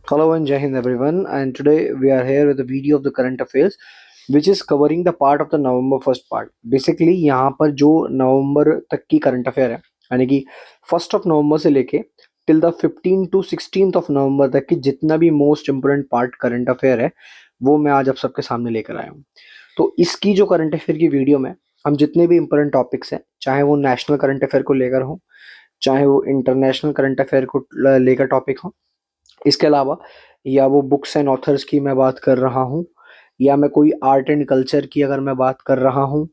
Hello and Jai Hind everyone, and today we are here with a video of the current affairs which is covering the part of the November first part. Basically यहाँ पर जो नवंबर तक की current affair है, यानी कि 1 नवंबर से लेके टिल द 15 to 16 नवंबर तक की जितना भी most important part current affair है वो मैं आज आप सबके सामने लेकर आया हूँ। तो इसकी जो करंट अफेयर की वीडियो में हम जितने भी इम्पोर्टेंट टॉपिक्स हैं, चाहे वो नेशनल करंट अफेयर को लेकर हो, चाहे वो इंटरनेशनल करंट अफेयर को लेकर टॉपिक हो, इसके अलावा या वो बुक्स एंड ऑथर्स की मैं बात कर रहा हूँ, या मैं कोई आर्ट एंड कल्चर की अगर मैं बात कर रहा हूँ,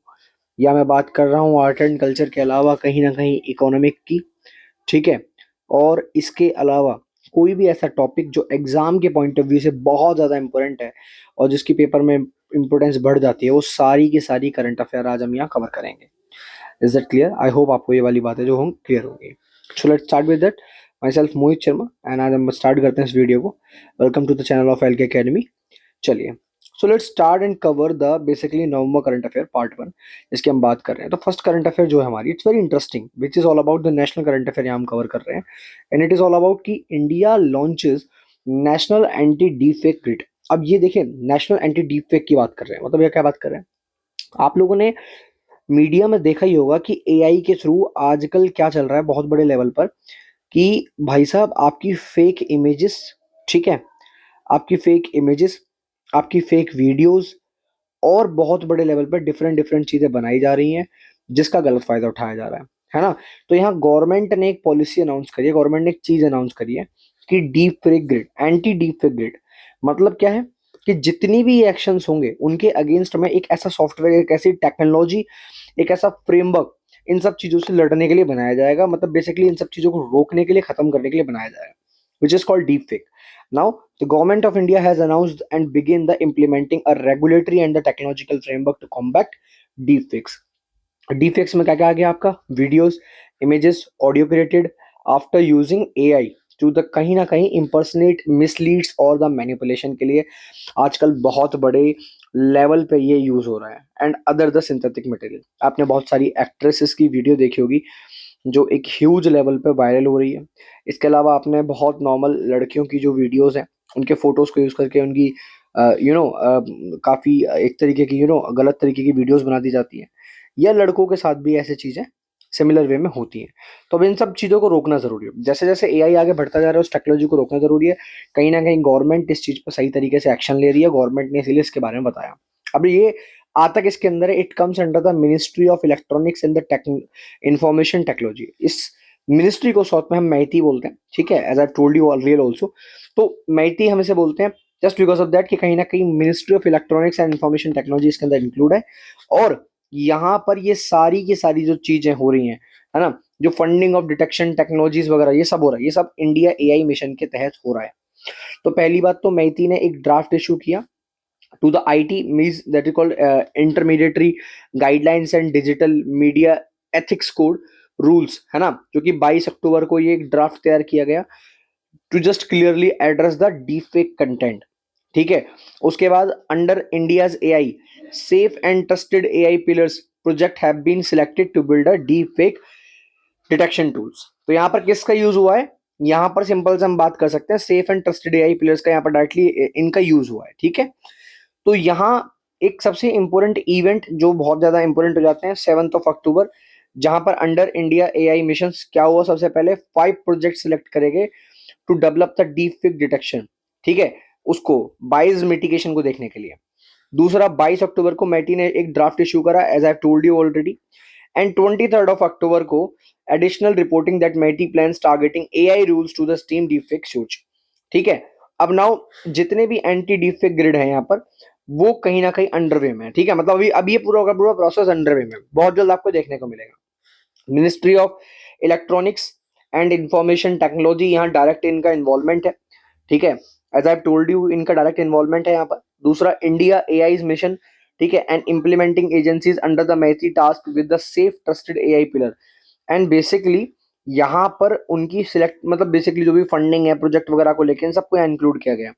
या मैं बात कर रहा हूँ आर्ट एंड कल्चर के अलावा कहीं ना कहीं इकोनॉमिक की, ठीक है। और इसके अलावा कोई भी ऐसा टॉपिक जो एग्जाम के पॉइंट ऑफ व्यू से बहुत ज़्यादा इंपॉर्टेंट है और जिसकी पेपर में इंपॉर्टेंस बढ़ जाती है, वो सारी की सारी करंट अफेयर आज हम यहाँ कवर करेंगे। Is that clear? I hope आपको ये वाली बातें जो हम क्लियर होंगी। So let's start with that. Myself Mohit Sharma and आज हम स्टार्ट करते हैं इस वीडियो को। Welcome to the channel of L K academy. चलिए, so let's start and cover the basically November current affair part 1 जिसकी हम बात कर रहे हैं। तो फर्स्ट करंट अफेयर जो है हमारी, it's very interesting, which is all about the national current affair यहाँ हम कवर कर रहे हैं। And it is all about कि India launches national anti deepfake grid. अब ये देखिए, नेशनल एंटी डीप फेक की बात कर रहे हैं, मतलब ये क्या बात कर रहे हैं? आप लोगों ने मीडिया में देखा ही होगा कि एआई के थ्रू आजकल क्या चल रहा है बहुत बड़े लेवल पर, कि भाई साहब आपकी फेक इमेजेस, ठीक है, आपकी फेक इमेजेस, आपकी फेक वीडियोस और बहुत बड़े लेवल पर डिफरेंट डिफरेंट चीजें बनाई जा रही हैं जिसका गलत फायदा उठाया जा रहा है ना। तो यहाँ गवर्नमेंट ने एक पॉलिसी अनाउंस करी है, गवर्नमेंट ने एक चीज अनाउंस करी है कि deep fake grid, anti deepfake grid. मतलब क्या है कि जितनी भी एक्शंस होंगे उनके अगेंस्ट में एक ऐसा सॉफ्टवेयर, एक ऐसी टेक्नोलॉजी, एक ऐसा फ्रेमवर्क इन सब चीजों से लड़ने के लिए बनाया जाएगा। मतलब बेसिकली इन सब चीजों को रोकने के लिए, खत्म करने के लिए बनाया जाएगा, which is called deepfake. Now, the government of India has announced and begin the implementing a regulatory and the technological framework to combat deepfakes. Deepfakes में क्या क्या आ गया आपका? Videos, images, audio created after using AI to the कहीं ना कहीं impersonate, मिसलीड्स और द मैनिपुलेशन के लिए आजकल बहुत बड़े लेवल पे ये यूज हो रहा है। And other the synthetic material, आपने बहुत सारी एक्ट्रेसेस की वीडियो देखी होगी जो एक ह्यूज लेवल पे वायरल हो रही है। इसके अलावा आपने बहुत नॉर्मल लड़कियों की जो वीडियोस हैं उनके फोटोज को यूज करके उनकी काफी एक तरीके की गलत तरीके की वीडियोस बना दी जाती है, या लड़कों के साथ भी ऐसी चीजें सिमिलर वे में होती हैं। तो अब इन सब चीजों को रोकना जरूरी है। जैसे जैसे एआई आगे बढ़ता जा रहा है उस टेक्नोलॉजी को रोकना जरूरी है। कहीं ना कहीं गवर्नमेंट इस चीज पर सही तरीके से एक्शन ले रही है, गवर्नमेंट ने इसीलिए इसके बारे में बताया। अब ये आता किसके अंदर है? It comes under the ministry of electronics and the information technology. इस मिनिस्ट्री को शॉर्ट में हम मैती बोलते हैं, ठीक है, as I told you already also. तो मैती हम इसे बोलते हैं जस्ट बिकॉज ऑफ दैट कि कहीं ना कहीं ministry of electronics and information technology इसके अंदर इंक्लूड है। और यहाँ पर ये सारी की सारी जो चीजें हो रही हैं, है ना, जो फंडिंग ऑफ डिटेक्शन टेक्नोलॉजीज वगैरह ये सब हो रहा है, ये सब इंडिया एआई मिशन के तहत हो रहा है। तो पहली बात तो मैती ने एक ड्राफ्ट इशू किया to the IT means that is called intermediary guidelines and digital media ethics code rules, है ना, जो कि 22 अक्टूबर को ये एक ड्राफ्ट तैयार किया गया to just clearly address the deep fake content, ठीक है। उसके बाद under India's AI safe and trusted AI pillars project have been selected to build a deep fake detection tools. तो यहाँ पर किसका यूज हुआ है? यहाँ पर सिंपल से हम बात कर सकते हैं safe and trusted AI pillars का यहाँ पर डायरेक्टली इनका यूज हुआ है, ठीक है। तो यहाँ एक सबसे इंपॉर्टेंट इवेंट जो बहुत ज्यादा इंपॉर्टेंट हो जाते हैं 7 अक्टूबर, जहां पर अंडर इंडिया एआई मिशन क्या हुआ? सबसे पहले 5 प्रोजेक्ट सिलेक्ट करेंगे to develop the deep fake detection, ठीक है, उसको बाइस मिटिगेशन को देखने के लिए। दूसरा, 22 अक्टूबर को मैटी ने एक ड्राफ्ट इशू करा as I told you already. And 23 को additional reporting that MeitY plans targeting AI rules to the stem deepfake such, ठीक है। अब नाउ जितने भी एंटी डीप फेक ग्रिड है यहाँ पर वो कहीं ना कहीं अंडरवे में है, ठीक है। मतलब अभी ये पूरा का पूरा प्रोसेस अंडरवे में है, बहुत जल्द आपको देखने को मिलेगा। Ministry of electronics and information technology यहाँ डायरेक्ट इनका इन्वॉल्वमेंट है, ठीक है, एज आई टोल्ड यू इनका डायरेक्ट इन्वॉल्वमेंट है यहाँ पर। दूसरा, इंडिया एआई मिशन, ठीक है, and implementing agencies under the MeitY task with the safe trusted AI pillar. And basically यहाँ पर उनकी सिलेक्ट, मतलब बेसिकली जो भी फंडिंग है प्रोजेक्ट वगैरह को लेकर इन सबको यहाँ इंक्लूड किया गया।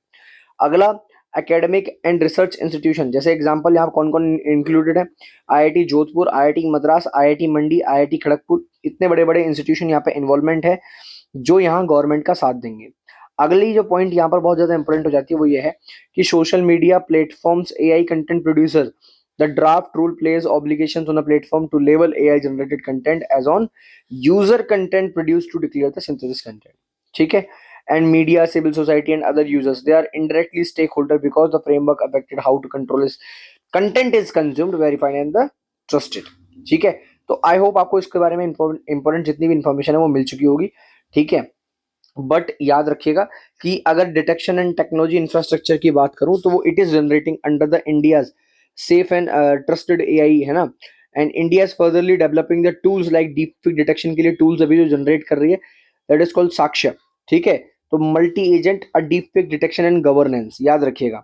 अगला, एकेडमिक एंड रिसर्च इंस्टीट्यूशन, जैसे एग्जांपल यहाँ कौन कौन इंक्लूडेड है? IIT Jodhpur, IIT Madras, IIT Mandi, IIT Kharagpur, इतने बड़े बड़े इंस्टीट्यूशन यहाँ पे इन्वॉल्वमेंट है जो यहाँ गवर्नमेंट का साथ देंगे। अगली जो पॉइंट यहाँ पर बहुत ज्यादा इंपॉर्टेंट हो जाती है वो ये है कि social media platforms AI content producer the draft rule place obligations on the platform to level AI generated content as on user content produce to declare the synthesis content, ठीक है। And media, civil society, and other users, they are indirectly stakeholder because the framework affected how to control is content is consumed, verified and the trusted, ठीक है। तो आई hope आपको इसके बारे में important जितनी भी इंफॉर्मेशन है वो मिल चुकी होगी, ठीक है। बट याद रखिएगा कि अगर डिटेक्शन एंड टेक्नोलॉजी इंफ्रास्ट्रक्चर की बात करूं तो वो it is generating under the India's safe and trusted AI, है ना। And India is furtherly developing the tools like deep fake detection के लिए टूल्स अभी जो जनरेट कर रही है, दैट इज कॉल्ड साक्ष्य, ठीक है। तो multi agent a deep fake detection and governance, याद रखिएगा।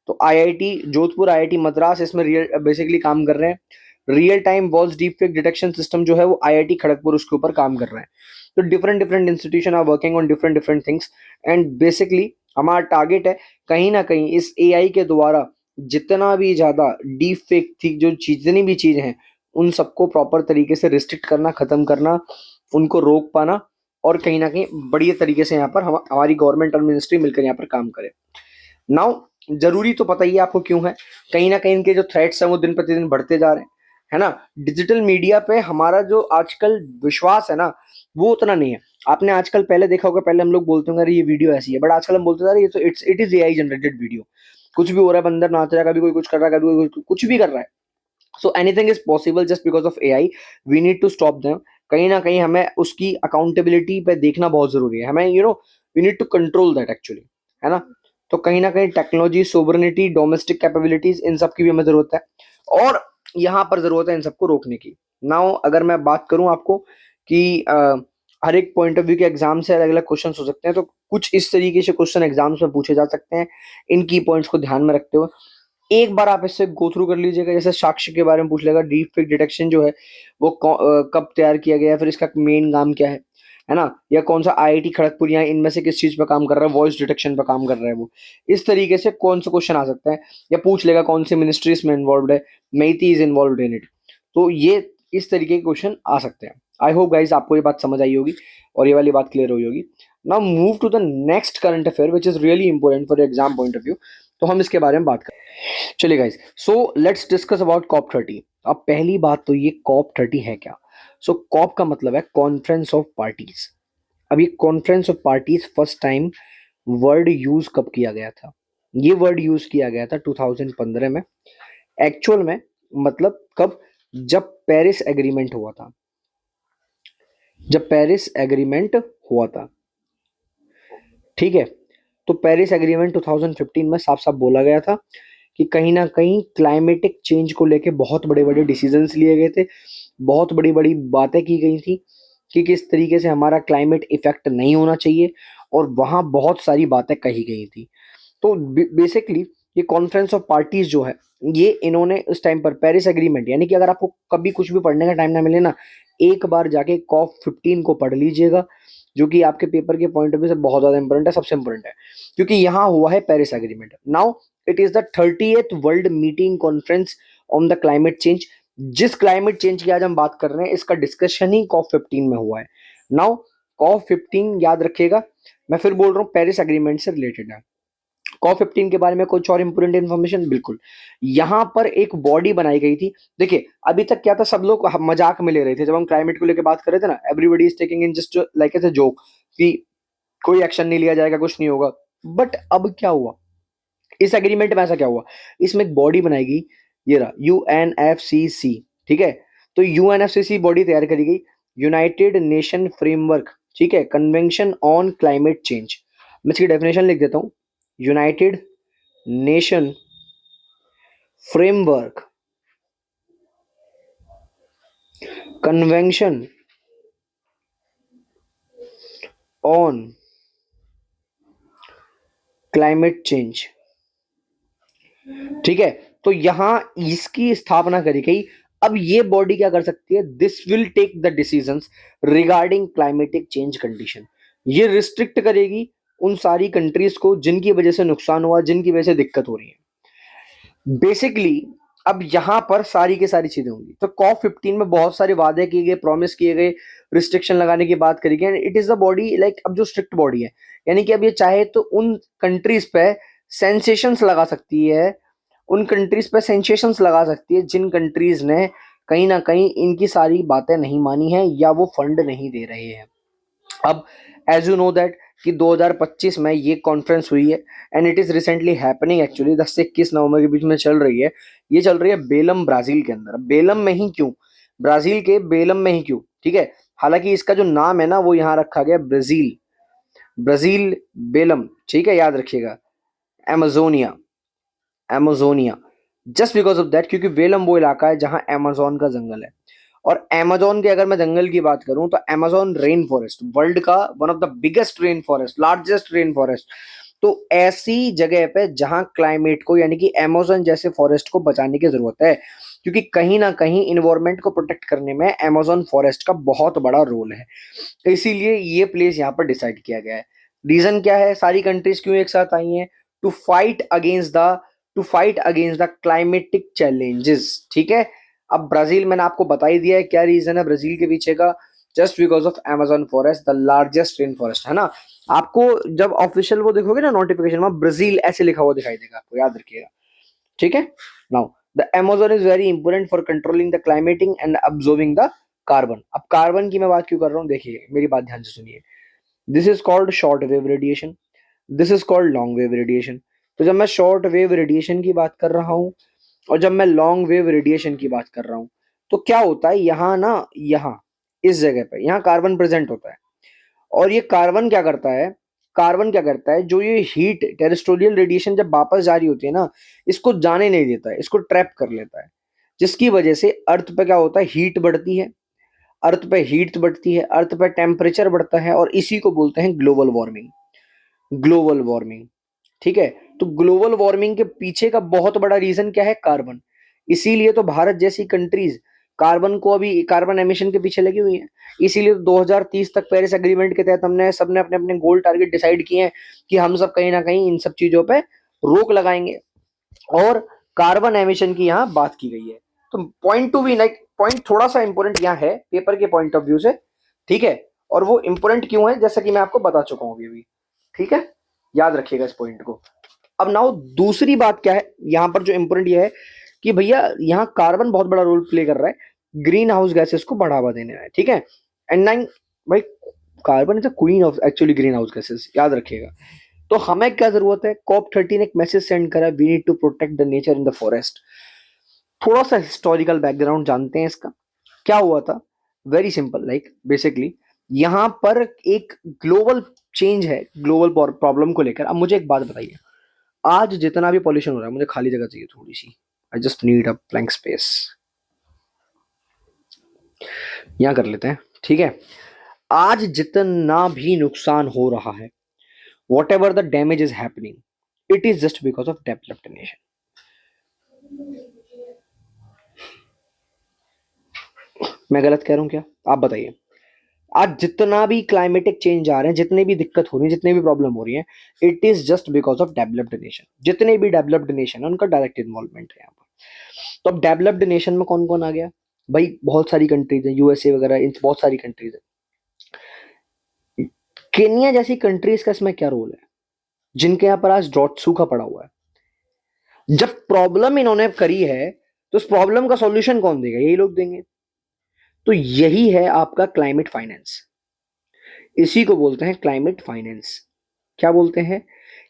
तो आईआईटी जोधपुर, आईआईटी मद्रास इसमें रियल बेसिकली काम कर रहे हैं। Real time voice deep fake detection system जो है वो आईआईटी खड़गपुर उसके ऊपर काम कर रहे हैं। तो different different institution are working on different different things and basically हमारा टारगेट है कहीं ना कहीं इस एआई के द्वारा जितना भी ज्यादा डीप फेक थी जो जितनी भी चीजें हैं उन सबको प्रॉपर तरीके से रिस्ट्रिक्ट करना, खत्म करना, उनको रोक पाना, और कहीं ना कहीं बढ़िया तरीके से यहाँ पर हमारी गवर्नमेंट और मिनिस्ट्री मिलकर यहाँ पर काम करे। नाउ जरूरी तो पता ही है आपको क्यों है, कहीं ना कहीं इनके जो थ्रेट्स हैं वो दिन प्रतिदिन बढ़ते जा रहे हैं, है ना। डिजिटल मीडिया पे हमारा जो आजकल विश्वास है ना वो उतना नहीं है। आपने आजकल पहले देखा होगा, पहले हम लोग बोलते होंगे अरे ये वीडियो ऐसी है, बट आजकल हम बोलते हैं ये तो it is AI generated video. कुछ भी हो रहा है, बंदर नाच रहा है, कभी कोई कुछ कर रहा है, कभी कोई कुछ भी कर रहा है। So anything is possible just because of AI, we need to stop them. कहीं ना कहीं हमें उसकी अकाउंटेबिलिटी पे देखना बहुत जरूरी है, हमें we need to control that actually, है ना। तो कहीं ना कहीं टेक्नोलॉजी, सोवरेनिटी, डोमेस्टिक कैपेबिलिटीज, इन सब की भी हमें जरूरत है, और यहाँ पर जरूरत है इन सबको रोकने की। नाउ अगर मैं बात करूं आपको कि हर एक पॉइंट ऑफ व्यू के एग्जाम से अलग अलग क्वेश्चन हो सकते हैं, तो कुछ इस तरीके से क्वेश्चन एग्जाम्स में पूछे जा सकते हैं इन की पॉइंट्स को ध्यान में रखते हुए। एक बार आप इससे गो थ्रू कर लीजिएगा। जैसे साक्ष्य के बारे में पूछ लेगा, डीप फेक डिटेक्शन जो है वो कब तैयार किया गया है, फिर इसका मेन काम क्या है ना, या कौन सा आईआईटी खड़गपुर या इनमें से किस चीज पे काम कर रहा है, वॉइस डिटेक्शन पे काम कर रहा है वो, इस तरीके से कौन सा क्वेश्चन आ सकता है। या पूछ लेगा कौन सी मिनिस्ट्री इसमें इन्वॉल्व है, Meitei is involve in it. तो ये इस तरीके के क्वेश्चन आ सकते हैं। आई होप गाइज आपको ये बात समझ आई होगी और ये वाली बात क्लियर हुई होगी। Now move to the next current affair which is really important for exam point of view. तो हम इसके बारे में बात करें, चलिए guys. So let's discuss about COP 30। अब पहली बात तो ये कॉप 30 है क्या। सो कॉप का मतलब है कॉन्फ्रेंस ऑफ पार्टीज। अब ये conference of parties first time word use कब किया गया था, ये वर्ड यूज किया गया था 2015 में। एक्चुअल में मतलब कब, जब पेरिस एग्रीमेंट हुआ था, जब पेरिस एग्रीमेंट हुआ था, ठीक है। तो पेरिस एग्रीमेंट 2015 में साफ साफ बोला गया था कि कहीं ना कहीं क्लाइमेटिक चेंज को लेके बहुत बड़े बड़े डिसीजंस लिए गए थे, बहुत बड़ी बड़ी बातें की गई थी कि किस तरीके से हमारा क्लाइमेट इफेक्ट नहीं होना चाहिए, और वहाँ बहुत सारी बातें कही गई थी। तो बेसिकली ये कॉन्फ्रेंस ऑफ पार्टीज जो है ये इन्होंने उस टाइम पर पेरिस एग्रीमेंट, यानी कि अगर आपको कभी कुछ भी पढ़ने का टाइम ना मिले ना, एक बार जाके कॉप 15 को पढ़ लीजिएगा, जो कि आपके पेपर के पॉइंट ऑफ व्यू से बहुत ज्यादा इंपॉर्टेंट है, सबसे इंपॉर्टेंट है, क्योंकि यहाँ हुआ है Paris agreement. Now it is the 30th world meeting conference on the climate change. जिस क्लाइमेट चेंज की आज हम बात कर रहे हैं इसका डिस्कशन ही कॉप 15 में हुआ है। नाउ कॉप 15 याद रखिएगा, मैं फिर बोल रहा हूँ पेरिस एग्रीमेंट से रिलेटेड है। कॉप 15 के बारे में कुछ और इंपोर्टेंट इन्फॉर्मेशन, बिल्कुल यहाँ पर एक बॉडी बनाई गई थी। देखिए अभी तक क्या था, सब लोग मजाक में ले रहे थे जब हम क्लाइमेट को लेकर बात कर रहे थे ना, everybody is taking in just like as a joke कि कोई एक्शन नहीं लिया जाएगा, कुछ नहीं होगा। बट अब क्या हुआ, इस एग्रीमेंट में ऐसा क्या हुआ, इसमें एक बॉडी बनाई गई, ये रहा यूएनएफसीसी, ठीक है। तो यूएनएफसीसी बॉडी तैयार करी गई, यूनाइटेड नेशन फ्रेमवर्क, ठीक है, कन्वेंशन ऑन क्लाइमेट चेंज। मैं इसकी डेफिनेशन लिख देता हूं, United nation framework convention on climate change, ठीक है। तो यहां इसकी स्थापना करी गई। अब ये बॉडी क्या कर सकती है, this will take the decisions regarding climatic change condition. ये रिस्ट्रिक्ट करेगी उन सारी कंट्रीज को जिनकी वजह से नुकसान हुआ, जिनकी वजह से दिक्कत हो रही है। बेसिकली अब यहाँ पर सारी की सारी चीजें होंगी। तो कॉप 15 में बहुत सारे वादे किए गए, प्रॉमिस किए गए, रिस्ट्रिक्शन लगाने की बात करी गई। It is the body like, अब जो स्ट्रिक्ट बॉडी है, यानी कि अब ये चाहे तो उन कंट्रीज पे सेंसेशंस लगा सकती है, उन कंट्रीज पे सेंसेशंस लगा सकती है जिन कंट्रीज ने कहीं ना कहीं इनकी सारी बातें नहीं मानी है या वो फंड नहीं दे रहे हैं। अब एज यू नो दैट कि 2025 में ये कॉन्फ्रेंस हुई है and it is recently happening actually, 10 से 21 नवंबर के बीच में चल रही है। ये चल रही है बेलम, ब्राजील के अंदर। बेलम में ही क्यों? ब्राजील के बेलम में ही क्यों? ठीक है, हालांकि इसका जो नाम है ना वो यहाँ रखा गया ब्राजील, ब्राजील बेलम, ठीक है, याद रखिएगा। Amazonia, Amazonia, just because of that, क्योंकि वेलम वो इलाका है जहां अमेजोन का जंगल है। और अमेजोन के अगर मैं जंगल की बात करूं तो अमेजोन रेन फॉरेस्ट वर्ल्ड का one of the biggest rain forest, largest rain forest. तो ऐसी जगह पे जहां क्लाइमेट को, यानी कि अमेजोन जैसे फॉरेस्ट को बचाने की जरूरत है, क्योंकि कहीं ना कहीं इन्वायरमेंट को प्रोटेक्ट करने में अमेजोन फॉरेस्ट का बहुत बड़ा रोल है। इसीलिए ये प्लेस यहाँ पर डिसाइड किया गया है। रीजन क्या है, सारी कंट्रीज क्यों एक साथ आई हैं? To fight against the climatic challenges, ठीक है। अब ब्राजील, मैंने आपको बता ही दिया है क्या रीजन है ब्राजील के पीछे का। Just because of Amazon forest, the largest rain forest, है ना। आपको जब ऑफिशियल वो देखोगे ना नोटिफिकेशन में, ब्राजील ऐसे लिखा हुआ दिखाई देगा, आपको याद रखिएगा, ठीक है। Now the Amazon is very important for controlling the climating and absorbing the carbon. अब कार्बन की मैं बात क्यों कर रहा हूँ, देखिए मेरी बात ध्यान से सुनिए। This is called short wave radiation, this is called long wave radiation. तो जब मैं शॉर्ट वेव रेडिएशन की बात कर रहा हूँ और जब मैं लॉन्ग वेव रेडिएशन की बात कर रहा हूँ, तो क्या होता है यहाँ ना, यहाँ इस जगह पे यहाँ कार्बन प्रेजेंट होता है। और ये कार्बन क्या करता है, कार्बन क्या करता है, जो ये हीट टेरेस्ट्रियल रेडिएशन जब वापस जा रही होती है ना, इसको जाने नहीं देता है, इसको ट्रैप कर लेता है। जिसकी वजह से अर्थ पे क्या होता है, हीट बढ़ती है, अर्थ पे हीट बढ़ती है, अर्थ पे टेम्परेचर बढ़ता है, और इसी को बोलते हैं ग्लोबल वार्मिंग। ग्लोबल वार्मिंग, ठीक है। तो ग्लोबल वार्मिंग के पीछे का बहुत बड़ा रीजन क्या है, कार्बन। इसीलिए तो भारत जैसी कंट्रीज कार्बन को, अभी कार्बन एमिशन के पीछे लगी हुई है। इसीलिए तो 2030 तक पेरिस एग्रीमेंट के तहत हमने सबने अपने अपने गोल टारगेट डिसाइड किए हैं कि हम सब कहीं ना कहीं इन सब चीजों पे रोक लगाएंगे। और कार्बन एमिशन की यहाँ बात की गई है। तो point to be like, point थोड़ा सा इंपॉर्टेंट यहाँ है पेपर के पॉइंट ऑफ व्यू से, ठीक है। और वो इंपॉर्टेंट क्यों है, जैसा कि मैं आपको बता चुका हूँ अभी, ठीक है, याद रखिएगा इस पॉइंट को। अब नाउ दूसरी बात क्या है यहाँ पर जो इंपॉर्टेंट ये है कि भैया यहाँ कार्बन बहुत बड़ा रोल प्ले कर रहा है ग्रीन हाउस गैसेस को बढ़ावा देने में, ठीक है। एंड नाइन, भाई carbon is the queen of actually green house gases, याद रखिएगा। तो हमें क्या जरूरत है, कॉप 13 ने एक मैसेज सेंड करा, we need to protect the nature in the forest. थोड़ा सा हिस्टोरिकल बैकग्राउंड जानते हैं इसका, क्या हुआ था। वेरी सिंपल, लाइक बेसिकली यहाँ पर एक ग्लोबल चेंज है, ग्लोबल प्रॉब्लम को लेकर। अब मुझे एक बात बताइए, आज जितना भी पॉल्यूशन हो रहा है, मुझे खाली जगह चाहिए थोड़ी सी, I just need a blank space, यहाँ कर लेते हैं, ठीक है। आज जितना भी नुकसान हो रहा है, what ever the damage is happening, it is just because of developed nation. मैं गलत कह रहा हूं क्या, आप बताइए। आज जितना भी क्लाइमेटिक चेंज आ रहे हैं, जितनी भी दिक्कत हो रही है, जितनी भी प्रॉब्लम हो रही है, it is just because of developed nation. जितने भी डेवलप्ड नेशन है उनका डायरेक्ट इन्वॉल्वमेंट है यहाँ पर। तो अब डेवलप्ड नेशन में कौन कौन आ गया भाई, बहुत सारी कंट्रीज है, यूएसए वगैरह, इन बहुत सारी कंट्रीज है। केन्या जैसी कंट्रीज का इसमें क्या रोल है, जिनके यहाँ पर आज ड्रॉट, सूखा पड़ा हुआ है। जब प्रॉब्लम इन्होंने करी है तो उस प्रॉब्लम का सॉल्यूशन कौन देगा, यही लोग देंगे। तो यही है आपका क्लाइमेट फाइनेंस, इसी को बोलते हैं क्लाइमेट फाइनेंस। क्या बोलते हैं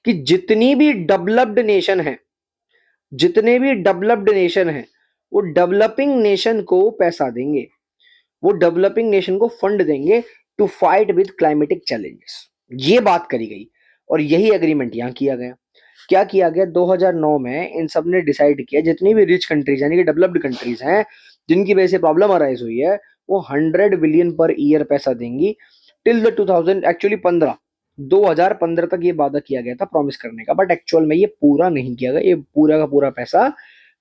कि जितनी भी डेवलप्ड नेशन है, जितने भी डेवलप्ड नेशन है, वो डेवलपिंग नेशन को पैसा देंगे, वो डेवलपिंग नेशन को फंड देंगे to fight with climatic challenges. ये बात करी गई और यही एग्रीमेंट यहां किया गया। क्या किया गया, 2009 में इन सब ने डिसाइड किया, जितनी भी रिच कंट्रीज यानी कि डेवलप्ड कंट्रीज हैं, जिनकी वजह से प्रॉब्लम अराइज हुई है, वो 100 बिलियन पर ईयर पैसा देंगी टिल द 2000 एक्चुअली 15, 2015 तक ये वादा किया गया था प्रॉमिस करने का, बट एक्चुअल में ये पूरा नहीं किया गया, ये पूरा का पूरा पैसा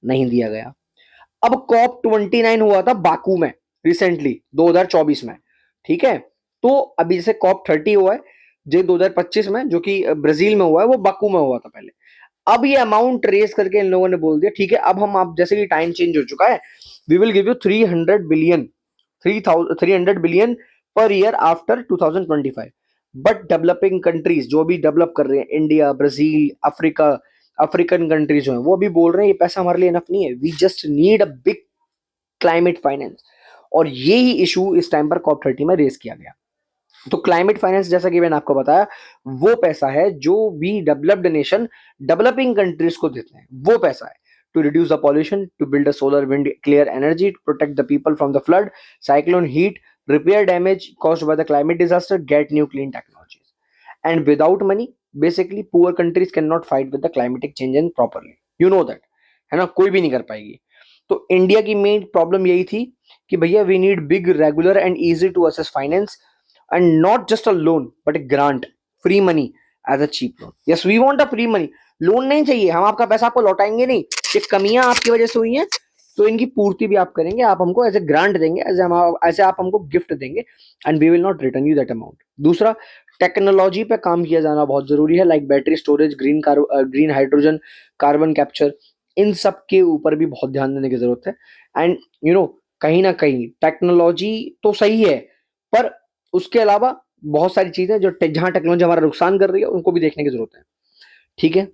नहीं दिया गया। अब कॉप 29 हुआ था बाकू में रिसेंटली 2024 में, ठीक है। तो अभी जैसे कॉप 30 हुआ है जो 2025 में, जो कि ब्राजील में हुआ है, वो बाकू में हुआ था पहले। अब ये अमाउंट रेस करके इन लोगों ने बोल दिया ठीक है, अब हम, आप जैसे कि टाइम चेंज हो चुका है, we will give you 300 billion, 300 billion per year after 2025। But developing countries जो भी डेवलप कर रहे हैं, India, Brazil, Africa, African countries जो है, वो अभी बोल रहे हैं ये पैसा हमारे लिए इनफ नहीं है, we just need a big climate finance. और ये ही इशू इस टाइम पर COP30 में रेस किया गया। तो क्लाइमेट फाइनेंस, जैसा कि मैंने आपको बताया, वो पैसा है जो भी डेवलप्ड नेशन डेवलपिंग कंट्रीज को देते हैं, वो पैसा है to reduce the pollution, to build a solar wind clear energy, to protect the people from the flood, cyclone, heat, repair damage caused by the climate disaster, get new clean technologies. And without money basically poor countries can not fight with the climatic change in properly, you know that, है ना, कोई भी नहीं कर पाएगी। तो India की main problem यही थी कि भैया we need big, regular and easy to access finance, and not just a loan but a grant, free money as a cheap loan. Yes, we want a free money. Loan नहीं चाहिए, हम आपका पैसा आपको लौटाएंगे नहीं, ये कमियां आपकी वजह से हुई हैं तो इनकी पूर्ति भी आप करेंगे, आप हमको एज ए ग्रांट देंगे, ऐसे आप हमको गिफ्ट देंगे, and we will not return you that amount. दूसरा, टेक्नोलॉजी पे काम किया जाना बहुत जरूरी है, like battery storage, green hydrogen, carbon capture, इन सब के ऊपर भी बहुत ध्यान देने की जरूरत है। एंड कहीं ना कहीं टेक्नोलॉजी तो सही है, पर उसके अलावा बहुत सारी चीजें जो जहां टेक्नोलॉजी हमारा नुकसान कर रही है उनको भी देखने की जरूरत है। ठीक है,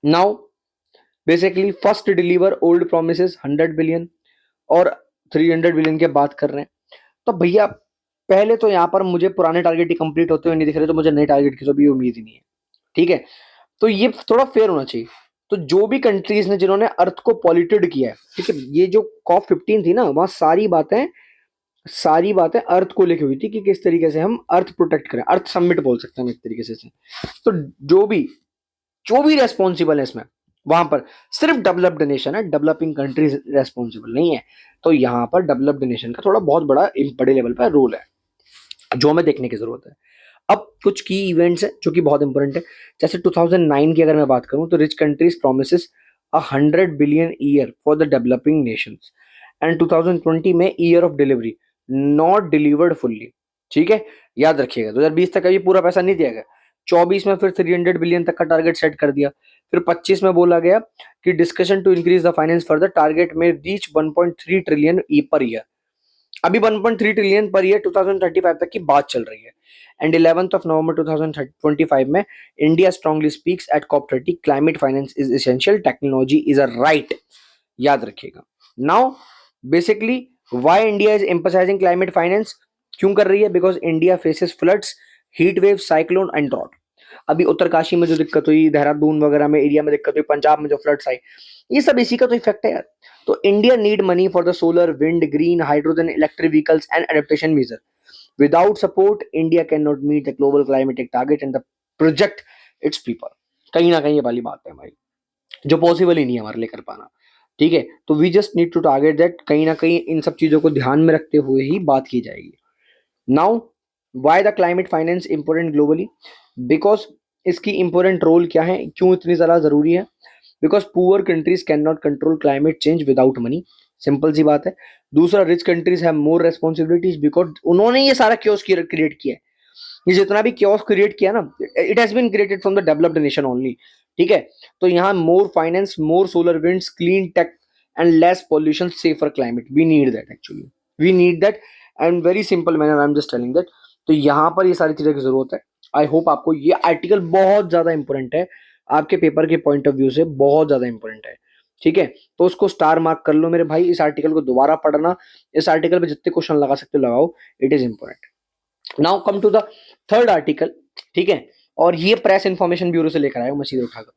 now basically first deliver old promises 100 billion, और 300 बिलियन की बात कर रहे हैं। तो भैया पहले तो यहाँ पर मुझे पुराने टारगेट ही कंप्लीट होते हुए नहीं दिख रहे, तो मुझे नए टारगेट की तो भी उम्मीद ही नहीं है। ठीक है, तो ये थोड़ा फेयर होना चाहिए। तो जो भी कंट्रीज ने जिन्होंने अर्थ को पॉल्यूटेड किया है, ठीक है, ये जो COP15 थी ना, वहां सारी बातें अर्थ को लेके हुई थी कि किस तरीके से हम अर्थ प्रोटेक्ट करें, अर्थ समिट बोल सकते हैं हम एक तरीके से इसे। तो जो भी रेस्पॉन्सिबल है इसमें, वहां पर सिर्फ डेवलप्ड नेशन है, डेवलपिंग कंट्रीज रेस्पॉन्सिबल नहीं है। तो यहाँ पर डेवलप्ड नेशन का थोड़ा बहुत बड़े लेवल पर रोल है जो हमें देखने की जरूरत है। अब कुछ की इवेंट्स है जो कि बहुत इंपॉर्टेंट है। जैसे 2009 की अगर मैं बात करूं, तो rich countries promises 100 billion year for the developing Nations, and 2020 में year of delivery, not delivered fully. ठीक है, याद रखिएगा 2020 तक अभी पूरा पैसा नहीं दिया गया। 24 में फिर 300 बिलियन तक का टारगेट सेट कर दिया। फिर 25 में बोला गया कि discussion to increase the finance further, target में रीच 1.3 ट्रिलियन पर ईयर। अभी 1.3 ट्रिलियन पर ईयर 2035 तक की बात चल रही है। एंड 11th ऑफ नवंबर 2025 में India strongly speaks at COP30, climate finance is essential, technology is a right. याद रखिएगा। Now basically why India is emphasising climate finance, क्यों कर रही है? Because India faces floods, heat wave, cyclone and drought. अभी उत्तरकाशी में जो दिक्कत हुई, देहरादून वगैरह में एरिया में दिक्कत हुई, पंजाब में जो फ्लड्स आई, ये सब इसी का तो इफेक्ट है यार। तो India need money for the solar, wind, green hydrogen, electric vehicles and adaptation major. Without support India can not meet the global climatic target and the project its people. कहीं ना कहीं ये वाली बात है भाई, जो पॉसिबल ही नहीं है हमारे लिए कर पाना। ठीक है, तो we just need to target that, कहीं ना कहीं इन सब चीजों को ध्यान में रखते हुए ही बात की जाएगी। Now why the climate finance important globally, because इसकी इंपोर्टेंट रोल क्या है, क्यों इतनी ज्यादा जरूरी है? Because poor countries can not control climate change without money, simple सी बात है। दूसरा, rich countries have more responsibilities because उन्होंने ये सारा क्योस क्रिएट किया है। ये जितना भी क्योस क्रिएट किया ना, it has been created from the developed nation only. ठीक है, तो यहाँ more finance, more solar winds, clean tech and less pollution, safer climate, we need that actually, we need that and very simple manner, I am just telling that. तो यहाँ पर ये सारी चीजें की जरूरत है। आई होप आपको ये आर्टिकल बहुत ज्यादा इंपॉर्टेंट है, आपके पेपर के पॉइंट ऑफ व्यू से बहुत ज्यादा इंपॉर्टेंट है। ठीक है, तो उसको स्टार मार्क कर लो मेरे भाई, इस आर्टिकल को दोबारा पढ़ना, इस आर्टिकल पे जितने क्वेश्चन लगा सकते हो लगाओ, it is important. Now come to the third article. ठीक है, और ये प्रेस इंफॉर्मेशन ब्यूरो से लेकर आया हूं मैं सीधे उठाकर।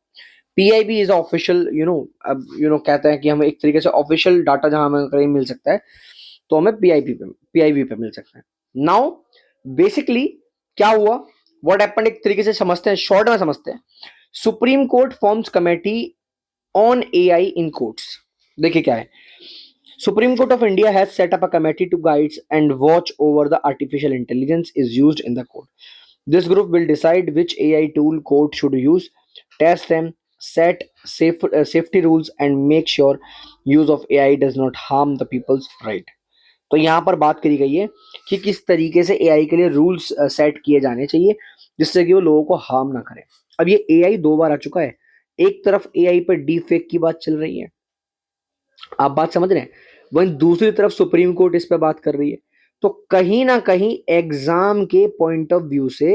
पीआईबी इज ऑफिशियल, अब कहते हैं कि हमें एक तरीके से ऑफिशियल डाटा जहां हमें कहीं मिल सकता है, तो हमें पीआईबी पे मिल सकता है। नाउ बेसिकली क्या हुआ, व्हाट हैपेंड, एक तरीके से समझते हैं, शॉर्ट में समझते हैं। Supreme court forms committee on AI in courts. देखिए क्या है, Supreme Court of India has set up a committee to guide and watch over the artificial intelligence is used in the court. This group will decide which AI tool court should use, test them, set safety rules, and make sure use of AI does not harm the people's right. तो यहाँ पर बात करी गई है कि किस तरीके से एआई के लिए रूल्स सेट किए जाने चाहिए जिससे कि वो लोगों को हार्म ना करे। अब ये एआई 2 बार आ चुका है, एक तरफ एआई पर डीप फेक की बात चल रही है, आप बात समझ रहे हैं, वहीं दूसरी तरफ सुप्रीम कोर्ट इस पे बात कर रही है। तो कहीं ना कहीं एग्जाम के पॉइंट ऑफ व्यू से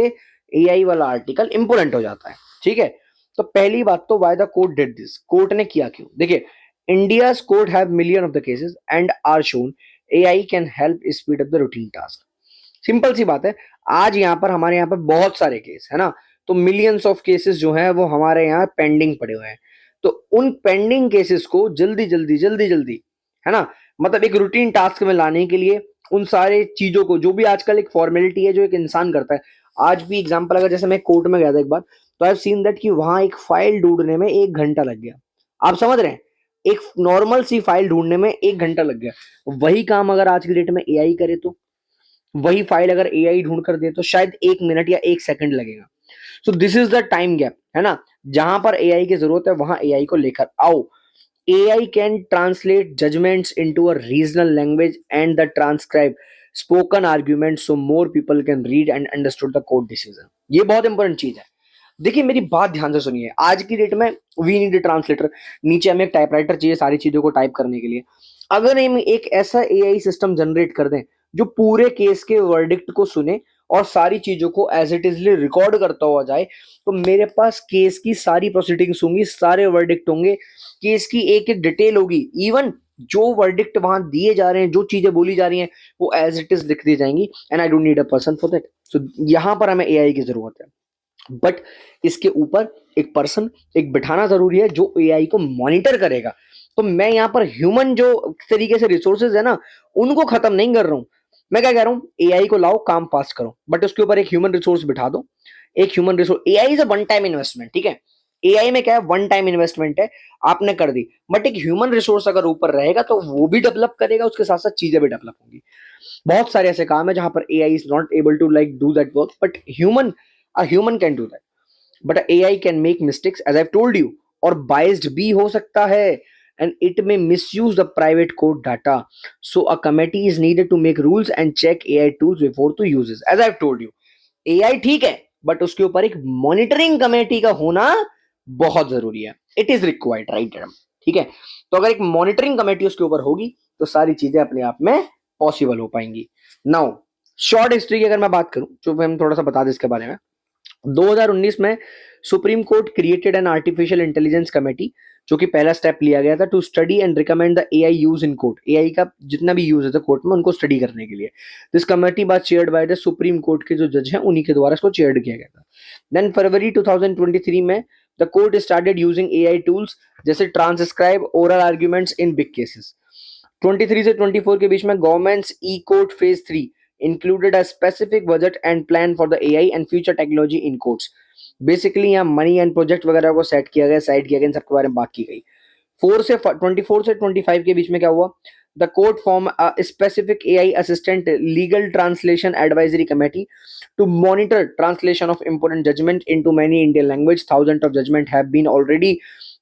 एआई वाला आर्टिकल इंपोर्टेंट हो जाता है। ठीक है, तो पहली बात तो why the court did this, court ने किया क्यों? देखिए, India's court have million of the cases and are shown AI can help speed up the routine task. Simple सी बात है, आज यहाँ पर हमारे यहाँ पर बहुत सारे केस है ना, तो मिलियंस ऑफ केसेस जो हैं वो हमारे यहाँ पेंडिंग पड़े हुए हैं। तो उन पेंडिंग केसेस को जल्दी जल्दी जल्दी जल्दी है ना, मतलब एक रूटीन टास्क में लाने के लिए उन सारे चीजों को, जो भी आजकल एक फॉर्मेलिटी है जो एक इंसान करता है। आज भी एग्जांपल, अगर जैसे मैं कोर्ट में गया था एक बार, तो आई हैव सीन दैट कि वहां एक फाइल ढूंढने में 1 घंटा लग गया। आप समझ रहे हैं, एक नॉर्मल सी फाइल ढूंढने में 1 घंटा लग गया। वही काम अगर आज की डेट में एआई करे तो, वही फाइल अगर एआई ढूंढ कर दे तो शायद 1 मिनट या 1 सेकंड लगेगा। So this is the time gap, है ना, जहां पर एआई की जरूरत है वहां एआई को लेकर आओ। AI can translate judgements into a regional language and the transcribe spoken argument so more people can read and understood the court decision. ये बहुत इंपॉर्टेंट चीज है। देखिए मेरी बात ध्यान से सुनिए, आज की डेट में वी नीड ट्रांसलेटर, नीचे हमें एक टाइपराइटर चाहिए सारी चीजों को टाइप करने के लिए। अगर हम एक ऐसा एआई सिस्टम जनरेट कर दें जो पूरे केस के वर्डिक्ट को सुने और सारी चीजों को एज इट इजली रिकॉर्ड करता हुआ जाए, तो मेरे पास केस की सारी प्रोसीडिंग्स होंगी, सारे वर्डिक्ट होंगे, केस की एक एक डिटेल होगी, इवन जो वर्डिक्ट वहां दिए जा रहे हैं, जो चीजें बोली जा रही हैं, वो एज इट इज लिख दी जाएंगी। And I don't need a person for that. So यहां पर हमें एआई की जरूरत है, बट इसके ऊपर एक पर्सन एक बिठाना जरूरी है जो एआई को मॉनिटर करेगा। तो मैं यहाँ पर ह्यूमन जो तरीके से रिसोर्सेज है ना, उनको खत्म नहीं कर रहा हूं। मैं क्या कह रहा हूं, एआई को लाओ, काम फास्ट करो, बट उसके ऊपर एक ह्यूमन रिसोर्स बिठा दो। एक human resource, AI is a one time investment, ठीक है, एआई में क्या है, वन टाइम इन्वेस्टमेंट है, आपने कर दी, बट एक ह्यूमन रिसोर्स अगर ऊपर रहेगा तो वो भी डेवलप करेगा, उसके साथ साथ चीजें भी डेवलप होंगी। बहुत सारे ऐसे काम है जहां पर AI is not able to like do that work, but human can do that. But AI can make mistakes as I told you, और बाइस्ड भी हो सकता है, and it may misuse the private code data. So a committee is needed to make rules and check AI tools before to use as I told you. AI ठीक है, but उसके ऊपर एक मॉनिटरिंग कमेटी का होना बहुत जरूरी है, इट इज रिक्वायर्ड, राइट। ठीक है, तो अगर एक मॉनिटरिंग कमेटी उसके ऊपर होगी तो सारी चीजें अपने आप में पॉसिबल हो पाएंगी। नाउ शॉर्ट हिस्ट्री की अगर मैं बात करूं, जो हम थोड़ा सा बता दें इसके बारे में, 2019 में Supreme Court created an artificial intelligence committee, जो कि पहला स्टेप लिया गया था to study and recommend the AI use in court. AI का जितना भी यूज है कोर्ट में, उनको स्टडी करने के लिए। दिस कमेटी बात chaired by the Supreme court के जो जज हैं उन्हीं के द्वारा इसको चेयर्ड किया गया था। देन फरवरी 2023 में the court started using AI tools, जैसे transcribe oral arguments in big cases. 23 से 24 के बीच में governments e court phase 3 included a specific budget and plan for the AI and future technology in courts। Basically यहाँ money and project वगैरह को set किया गया, साइड किया गया, इन सबके बारे में बात की गई। 24 से 25 के बीच में क्या हुआ, the court form a specific AI assistant legal translation advisory committee to monitor translation of important judgement into many Indian language. Thousand of judgement have been already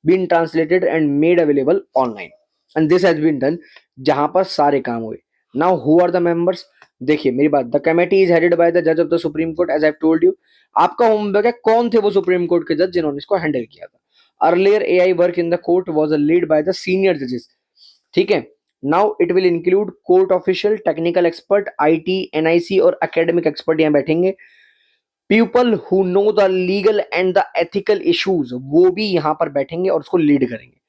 been translated and made available online, and this has been done, जहां पर सारे काम हुए। Now who are the members? देखिए मेरी बात, the committee is headed by the जज of the Supreme Court, as I told you. आपका होमवर्क है कौन थे वो सुप्रीम कोर्ट के जज जिन्होंने इसको हैंडल किया था। Earlier AI work in the court was lead by the senior जजेस, ठीक है। Now it will include court official, technical expert, IT, NIC और एकेडमिक एक्सपर्ट यहाँ बैठेंगे। People who know the legal and the ethical issues, वो भी यहाँ पर बैठेंगे और उसको लीड करेंगे।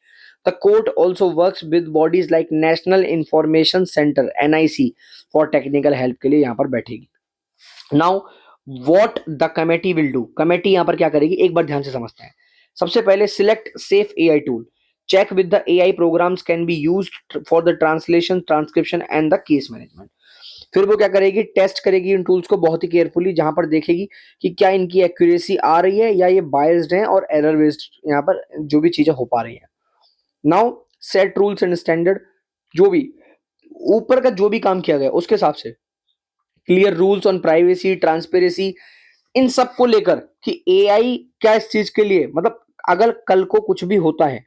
The court also works with bodies like National Information Center (NIC) for technical help के लिए यहाँ पर बैठेगी। Now what the committee will do? Committee यहाँ पर क्या करेगी, एक बार ध्यान से समझते हैं। सबसे पहले select safe AI tool, check with the AI programs can be used for the translation, transcription and the case management। फिर वो क्या करेगी, टेस्ट करेगी इन टूल्स को बहुत ही केयरफुली, जहां पर देखेगी कि क्या इनकी एक्यूरेसी आ रही है या ये बायस्ड है और एरर बेस्ड यहाँ पर जो भी चीजें हो पा रही हैं। Now set rules and standard, जो भी ऊपर का जो भी काम किया गया उसके हिसाब से clear rules on privacy, transparency, इन सब को लेकर कि एआई क्या इस चीज के लिए, मतलब अगर कल को कुछ भी होता है,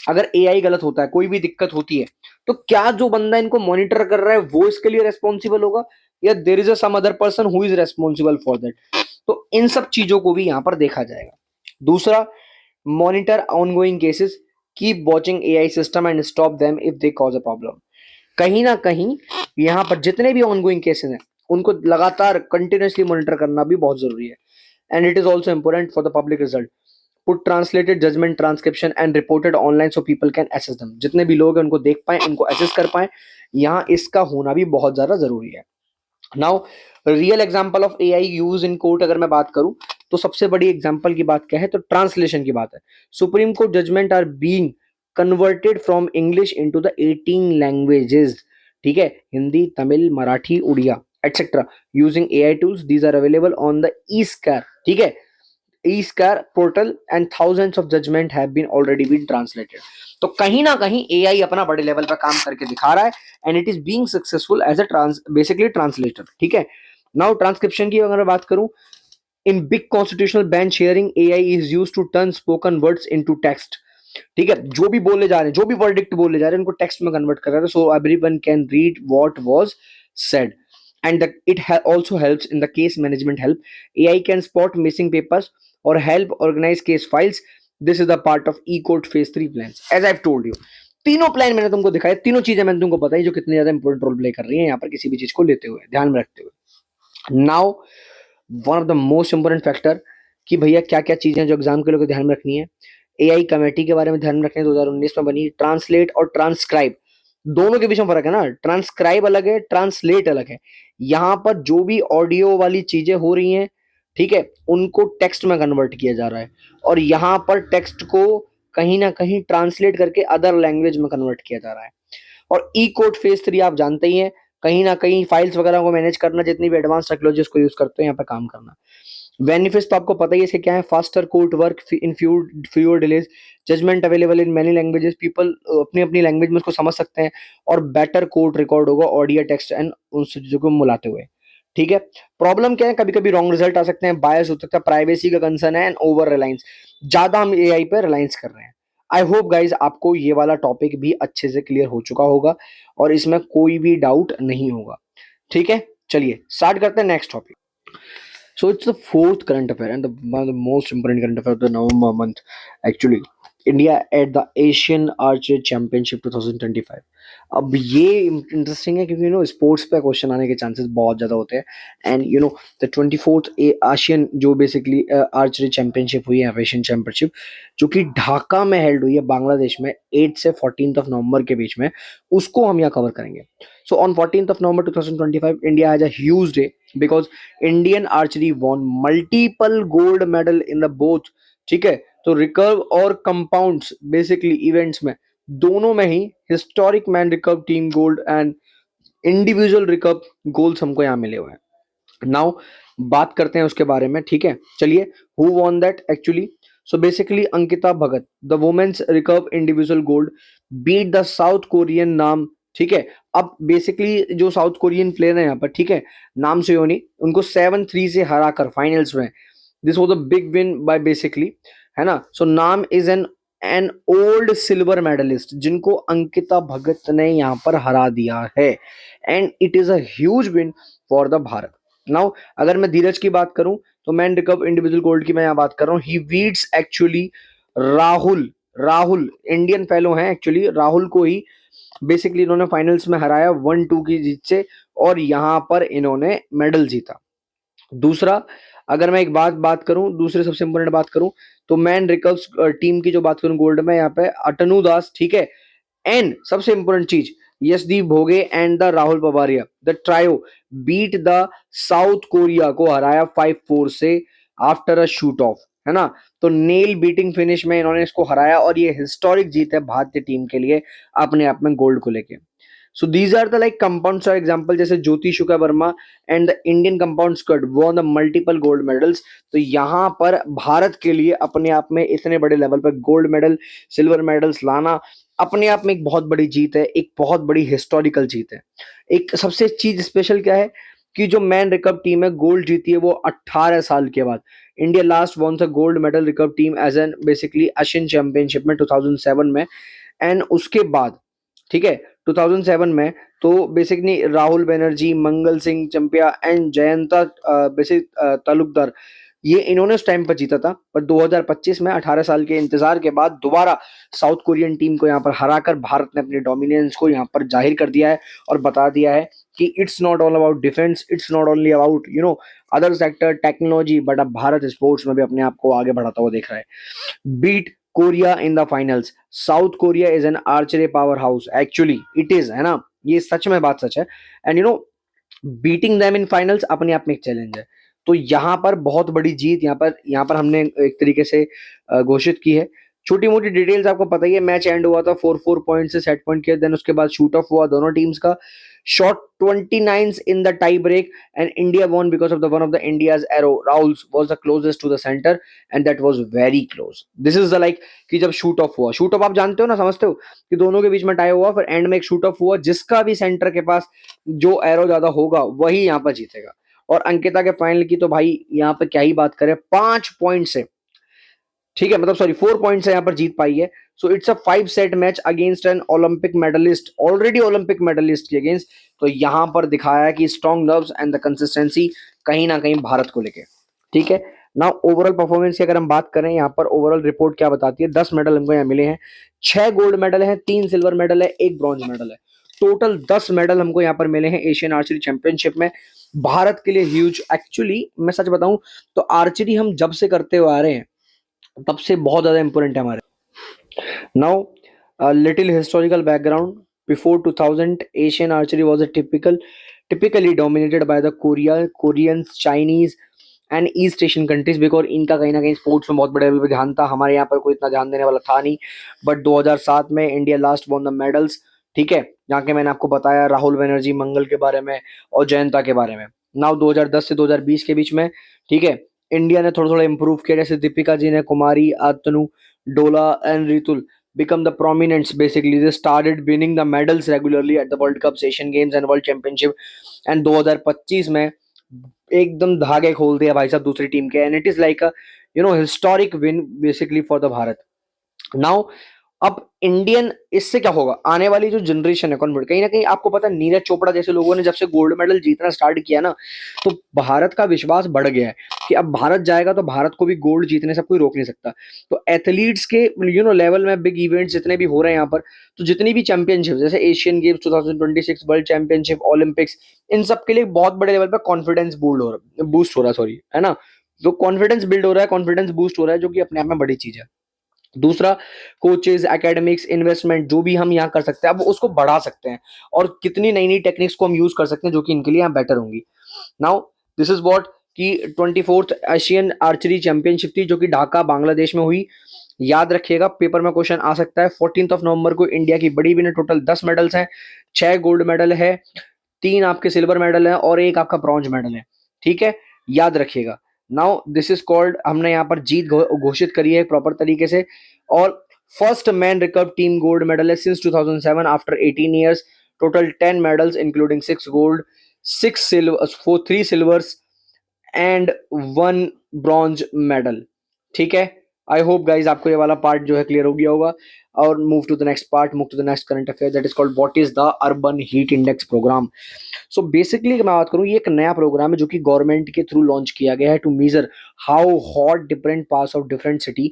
अगर एआई गलत होता है, कोई भी दिक्कत होती है, तो क्या जो बंदा इनको मॉनिटर कर रहा है वो इसके लिए रेस्पॉन्सिबल होगा, या there is a some other person who is responsible for that. तो इन सब चीजों को भी यहां पर देखा जाएगा। दूसरा, monitor ongoing cases, keep watching AI system and stop them if they cause a problem. कहीं ना कहीं यहाँ पर जितने भी ऑनगोइंग केसेस हैं उनको लगातार कंटिन्यूसली मॉनिटर करना भी बहुत जरूरी है. And it is also important for the public result. Put translated judgement transcription and reported online so people can access them. जितने भी लोग हैं उनको देख पाए, उनको एसेस कर पाए. यहाँ इसका होना भी बहुत ज्यादा जरूरी है. Now real example of AI use in court अगर मैं बात करूं तो सबसे बड़ी एग्जांपल की बात क्या है तो ट्रांसलेशन की बात है. Supreme Court judgement are being converted from English into the 18 languages. ठीक है, Hindi, Tamil, Marathi, Oriya etcetera using AI tools. These are available on the e square. ठीक है, e-scar portal and thousands of judgment have been already been translated. तो कहीं ना कहीं AI अपना बड़े लेवल पर काम करके दिखा रहा है and it is being successful as a basically translator. ठीक है, नाउ ट्रांसक्रिप्शन की अगर मैं बात करूं, in big constitutional bench hearing AI is used to turn spoken words into text. ठीक है, जो भी बोले जा रहे हैं, जो भी वर्डिक्ट बोले जा रहे हैं उनको टेक्स्ट में कन्वर्ट कर रहा है so everyone can read what was said. And it also helps in the case management help. AI can spot missing papers or help organize case files. This is the part of e-court phase 3 plans. As I've told you, तीनों plan मैंने तुमको दिखाए, तीनों चीजें मैंने तुमको बताई जो कितनी ज्यादा इंपॉर्टेंट रोल प्ले कर रही है यहाँ पर किसी भी चीज को लेते हुए, ध्यान में रखते हुए. Now one of the most important factor कि भैया क्या क्या चीजें जो एग्जाम के लोग ध्यान में रखनी है. एआई कमेटी के बारे में ध्यान में रखनी है, 2019 में बनी. ट्रांसलेट और ट्रांसक्राइब दोनों के बीच में फर्क है ना. ट्रांसक्राइब अलग है, ट्रांसलेट अलग है. यहां पर जो भी ऑडियो वाली चीजें हो रही हैं, ठीक है, उनको टेक्स्ट में कन्वर्ट किया जा रहा है और यहां पर टेक्स्ट को कहीं ना कहीं ट्रांसलेट करके अदर लैंग्वेज में कन्वर्ट किया जा रहा है. और ई कोड फेज 3 आप जानते ही हैं, कहीं ना कहीं फाइल्स वगैरह को मैनेज करना, जितनी भी एडवांस टेक्नोलॉजीज को यूज करते हैं यहाँ पर काम करना. बेनिफिट्स तो आपको पता ही है इसके क्या है. Faster court work in fewer delays, judgement available in many languages, people अपनी अपनी लैंग्वेज में उसको समझ सकते हैं और बेटर कोर्ट रिकॉर्ड होगा ऑडियो टेक्स्ट एंड उन चीजों को मिलाते हुए. ठीक है, प्रॉब्लम क्या है, कभी कभी रॉन्ग रिजल्ट आ सकते हैं, बायस हो सकता है, प्राइवेसी का कंसर्न है एंड ओवर रिलायंस. ज्यादा हम एआई पे रिलायंस कर रहे हैं. आई होप गाइज आपको ये वाला टॉपिक भी अच्छे से क्लियर हो चुका होगा और इसमें कोई भी डाउट नहीं होगा. ठीक है, चलिए स्टार्ट करते हैं next topic. So it's the fourth current affair and one of the most important current affair of the November month. Actually, India at the Asian Archery Championship 2025. अब ये इंटरेस्टिंग है क्योंकि स्पोर्ट्स पे क्वेश्चन आने के chances बहुत ज़्यादा होते हैं. एंड द 24th एशियन जो बेसिकली आर्चरी चैंपियनशिप हुई है, एशियन चैंपियनशिप, जो कि ढाका में हेल्ड हुई है बांग्लादेश में 8 से 14 ऑफ नवंबर के बीच में, उसको हम यहाँ कवर करेंगे. So on 14 of November 2025 India has a huge day because Indian archery won multiple gold medal in the both. ठीक है, तो रिकर्व और कंपाउंड्स बेसिकली इवेंट्स में दोनों में ही historic man recurve, team gold and individual recurve golds हमको यहाँ मिले हुए हैं. नाउ बात करते हैं उसके बारे में. ठीक है, चलिए, who won that actually. So basically Ankita Bhakat, the women's recurve individual gold, beat the South Korean नाम. ठीक है, अब बेसिकली जो साउथ कोरियन प्लेयर है यहाँ पर, ठीक है, नाम से होनी, उनको 7-3 से हराकर फाइनल्स में. This was a big win by basically, है ना. सो नाम is an old silver medallist जिनको अंकिता भगत ने यहाँ पर हरा दिया है and it is a huge win for the Bharat. नाउ अगर मैं धीरज की बात करूं तो मैन रिकर्व इंडिविजुअल गोल्ड की मैं यहाँ बात कर रहा हूँ. He beats actually Rahul Indian fellow हैं एक्चुअली, राहुल को ही बेसिकली इन्होंने फाइनल्स में हराया 1-2 की जीत से और यहां पर इन्होंने मेडल जीता. दूसरा, अगर मैं एक बात करूं, दूसरे सबसे इंपॉर्टेंट बात करूं तो मैन रिकर्व टीम की जो बात करूं गोल्ड में यहाँ पे अटनु दास. ठीक है, एंड सबसे इंपॉर्टेंट चीज, Yashdeep Bhoge and the Rahul Pawariya, the trio beat the South Korea को हराया 5-4 से आफ्टर अ शूट ऑफ, है ना. तो नेल बीटिंग फिनिश में इन्होंने इसको हराया और ये हिस्टोरिक जीत है भारतीय टीम के लिए अपने आप में गोल्ड को लेके. So these are the like compounds for example, जैसे Jyoti Shukla Verma and the Indian compound squad won the multiple gold medals. तो यहाँ पर भारत के लिए अपने आप में इतने बड़े लेवल पर गोल्ड मेडल, सिल्वर मेडल्स लाना अपने आप में एक बहुत बड़ी जीत है, एक बहुत बड़ी हिस्टोरिकल जीत है. एक सबसे चीज स्पेशल क्या है कि जो मैन रिकर्व टीम है गोल्ड जीती है वो 18 साल के बाद. India last won a gold medal recurve team as an basically Asian championship में 2007 में. एंड उसके बाद, ठीक है, 2007 में तो basically Rahul Banerjee, Mangal Singh Champia and Jayanta basic Talukdar, ये इन्होंने उस टाइम पर जीता था, पर 2025 में 18 साल के इंतजार के बाद दोबारा साउथ कोरियन टीम को यहाँ पर हराकर भारत ने अपने डोमिनेंस को यहाँ पर जाहिर कर दिया है और बता दिया है कि it's not all about defence, it's not only about other sector technology, but अब भारत स्पोर्ट्स में भी अपने आप को आगे बढ़ाता हुआ देख रहा है। Beat Korea in the finals. South Korea is an archery powerhouse, actually it is, है ना, ये सच में बात सच है। And beating them in finals अपने आप में एक चैलेंज है। तो यहाँ पर बहुत बड़ी जीत यहाँ पर हमने एक तरीके से घोषित की है। छोटी मोटी डिटेल्स आपको पता ही है, मैच एंड हुआ था 4-4 पॉइंट से सेट पॉइंट किया, देन उसके बाद शूट ऑफ हुआ दोनों टीम्स का, shot 29 in the tie break, and India won because of the one of the India's arrow Rahul's was the closest to the center, and that was very close. This is the like कि जब shoot of हुआ, shoot of आप जानते हो ना, समझते हो कि दोनों के बीच में टाई हुआ, फिर एंड में एक शूट ऑफ हुआ, जिसका भी सेंटर के पास जो एरो ज्यादा होगा वही यहाँ पर जीतेगा। और अंकिता के फाइनल की तो भाई यहाँ पे क्या ही बात करें, 5 पॉइंट से, ठीक है, मतलब सॉरी 4 पॉइंट से यहाँ पर जीत पाई है। So it's a 5 set match against an Olympic medallist, already Olympic medallist के अगेंस्ट। तो यहाँ पर दिखाया कि strong nerves and the consistency कहीं ना कहीं भारत को लेके, ठीक है ना। ओवरऑल परफॉर्मेंस की अगर हम बात करें, यहाँ पर ओवरऑल रिपोर्ट क्या बताती है, 10 मेडल हमको यहाँ मिले हैं, 6 गोल्ड मेडल है, 3 सिल्वर मेडल है, 1 ब्रॉन्ज मेडल है, टोटल 10 मेडल हमको यहाँ पर मिले हैं एशियन आर्चरी चैंपियनशिप में। भारत के लिए ह्यूज, एक्चुअली मैं सच बताऊं तो आर्चरी हम जब से करते हुए आ रहे हैं तब से बहुत ज्यादा इंपॉर्टेंट है हमारे। Now little historical background, before 2000 Asian archery was a typically dominated by the Koreans, Chinese and east Asian countries, because इनका कहीं ना कहीं स्पोर्ट्स में बहुत बड़े लेवल पे ध्यान था, हमारे यहाँ पर कोई इतना ध्यान देने वाला था नहीं। बट 2007 में India last won the medals, ठीक है, जहाँ के मैंने आपको बताया राहुल बनर्जी मंगल के बारे में और जयंता के बारे में। नाउ 2010 से 2020 के बीच में, ठीक है, इंडिया ने थोड़ा थोड़ा इंप्रूव किया, जैसे दीपिका जी ने, कुमारी, अतनु, डोला and Ritul become the prominents. Basically they started winning the medals regularly at the World Cups, Asian Games and World Championship, and 2025 में एकदम धागे खोल दिया भाई साहब दूसरी टीम के, and it is like a historic win basically for the Bharat. Now अब इंडियन, इससे क्या होगा, आने वाली जो जनरेशन है कॉन्वर्ट, कहीं ना कहीं आपको पता है नीरज चोपड़ा जैसे लोगों ने जब से गोल्ड मेडल जीतना स्टार्ट किया ना, तो भारत का विश्वास बढ़ गया है कि अब भारत जाएगा तो भारत को भी गोल्ड जीतने से कोई रोक नहीं सकता। तो एथलीट्स के लेवल में बिग इवेंट्स जितने भी हो रहे हैं यहाँ पर, तो जितनी भी चैंपियनशिप जैसे Asian games 2026, world championship, Olympics, इन सब के लिए बहुत बड़े लेवल पर कॉन्फिडेंस बूस्ट हो रहा है, सॉरी, है ना। तो कॉन्फिडेंस बिल्ड हो रहा है, कॉन्फिडेंस बूस्ट हो रहा है, जो कि अपने आप में बड़ी चीज है। दूसरा, कोचेज, एकेडमिक्स, इन्वेस्टमेंट, जो भी हम यहाँ कर सकते हैं अब उसको बढ़ा सकते हैं, और कितनी नई नई टेक्निक्स को हम यूज कर सकते हैं जो कि इनके लिए यहाँ बेटर होंगी। नाउ दिस इज व्हाट कि 24th एशियन आर्चरी चैंपियनशिप थी जो कि ढाका बांग्लादेश में हुई। याद रखिएगा पेपर में क्वेश्चन आ सकता है। 14 नवंबर को इंडिया की बड़ी विनर, टोटल 10 मेडल्स हैं, 6 गोल्ड मेडल है, 3 आपके सिल्वर मेडल है और 1 आपका ब्रॉन्ज मेडल है, ठीक है, याद रखिएगा। नाउ दिस इज कॉल्ड, हमने यहाँ पर जीत घोषित करी है प्रॉपर तरीके से, और first man recurve team gold medal है since 2007 after 18 years, total 10 medals including 6 gold, 6 silver, 3 silvers and 1 bronze medal, ठीक है। आई होप गाइज आपको ये वाला पार्ट जो है क्लियर हो गया होगा। और move to the next part, move to the next current affair, that is called what is the urban heat index program. So basically मैं बात करूं, ये एक नया प्रोग्राम है जो कि गवर्नमेंट के थ्रू लॉन्च किया गया है to measure how hot different parts of different city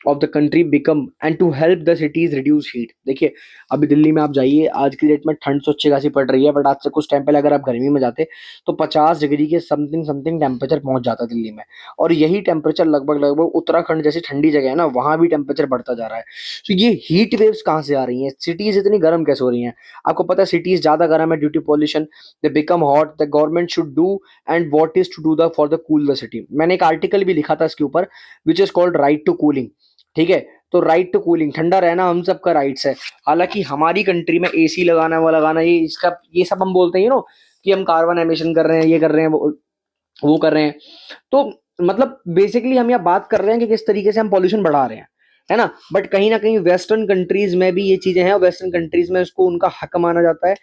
of the country become and to help the cities reduce heat. देखिए अभी दिल्ली में आप जाइए, आज की डेट में ठंड तो अच्छी खासी पड़ रही है, बट आज से कुछ टाइम पहले अगर आप गर्मी में जाते तो 50 डिग्री के समथिंग समथिंग टेम्परेचर पहुंच जाता दिल्ली में, और यही टेम्परेचर लगभग लगभग उत्तराखंड जैसी ठंडी जगह है ना, वहां भी टेम्परेचर बढ़ता जा रहा है। तो ये हीट वेव्स कहाँ से आ रही हैं, सिटीज इतनी गर्म कैसे हो रही हैं? आपको पता है सिटीज ज्यादा गर्म है due to pollution, they become hot, the government should do and what is to do the for the cool the city. मैंने एक आर्टिकल भी लिखा था इसके ऊपर, which is called right to cooling, ठीक है। तो राइट टू कूलिंग, ठंडा रहना हम सबका राइट्स है। हालांकि हमारी कंट्री में एसी लगाना वो लगाना, ये सब हम बोलते हैं कि हम कार्बन एमिशन कर रहे हैं, ये कर रहे हैं, वो कर रहे हैं। तो मतलब बेसिकली हम यहाँ बात कर रहे हैं कि किस तरीके से हम पॉल्यूशन बढ़ा रहे हैं, है ना। बट कहीं ना कहीं वेस्टर्न कंट्रीज में भी ये चीजें हैं, और वेस्टर्न कंट्रीज में इसको उनका हक माना जाता है,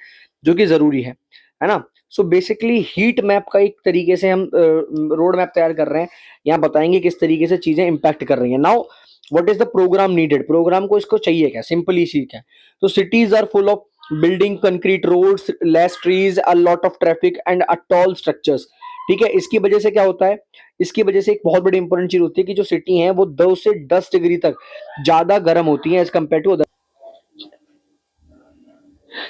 जो कि जरूरी है ना। सो बेसिकली हीट मैप का एक तरीके से हम रोड मैप तैयार कर रहे हैं, यहाँ बताएंगे किस तरीके से चीजें इंपैक्ट कर रही हैं। Now what is the program needed, program को इसको चाहिए क्या, सिंपली सी क्या। तो cities are full of building, concrete roads, less trees, a lot of traffic and a tall structures, ठीक है, इसकी वजह से क्या होता है, इसकी वजह से एक बहुत बड़ी इंपॉर्टेंट चीज होती है कि जो सिटी है वो 2 से 10 डिग्री तक ज्यादा गर्म होती है एज कम्पेयर टू।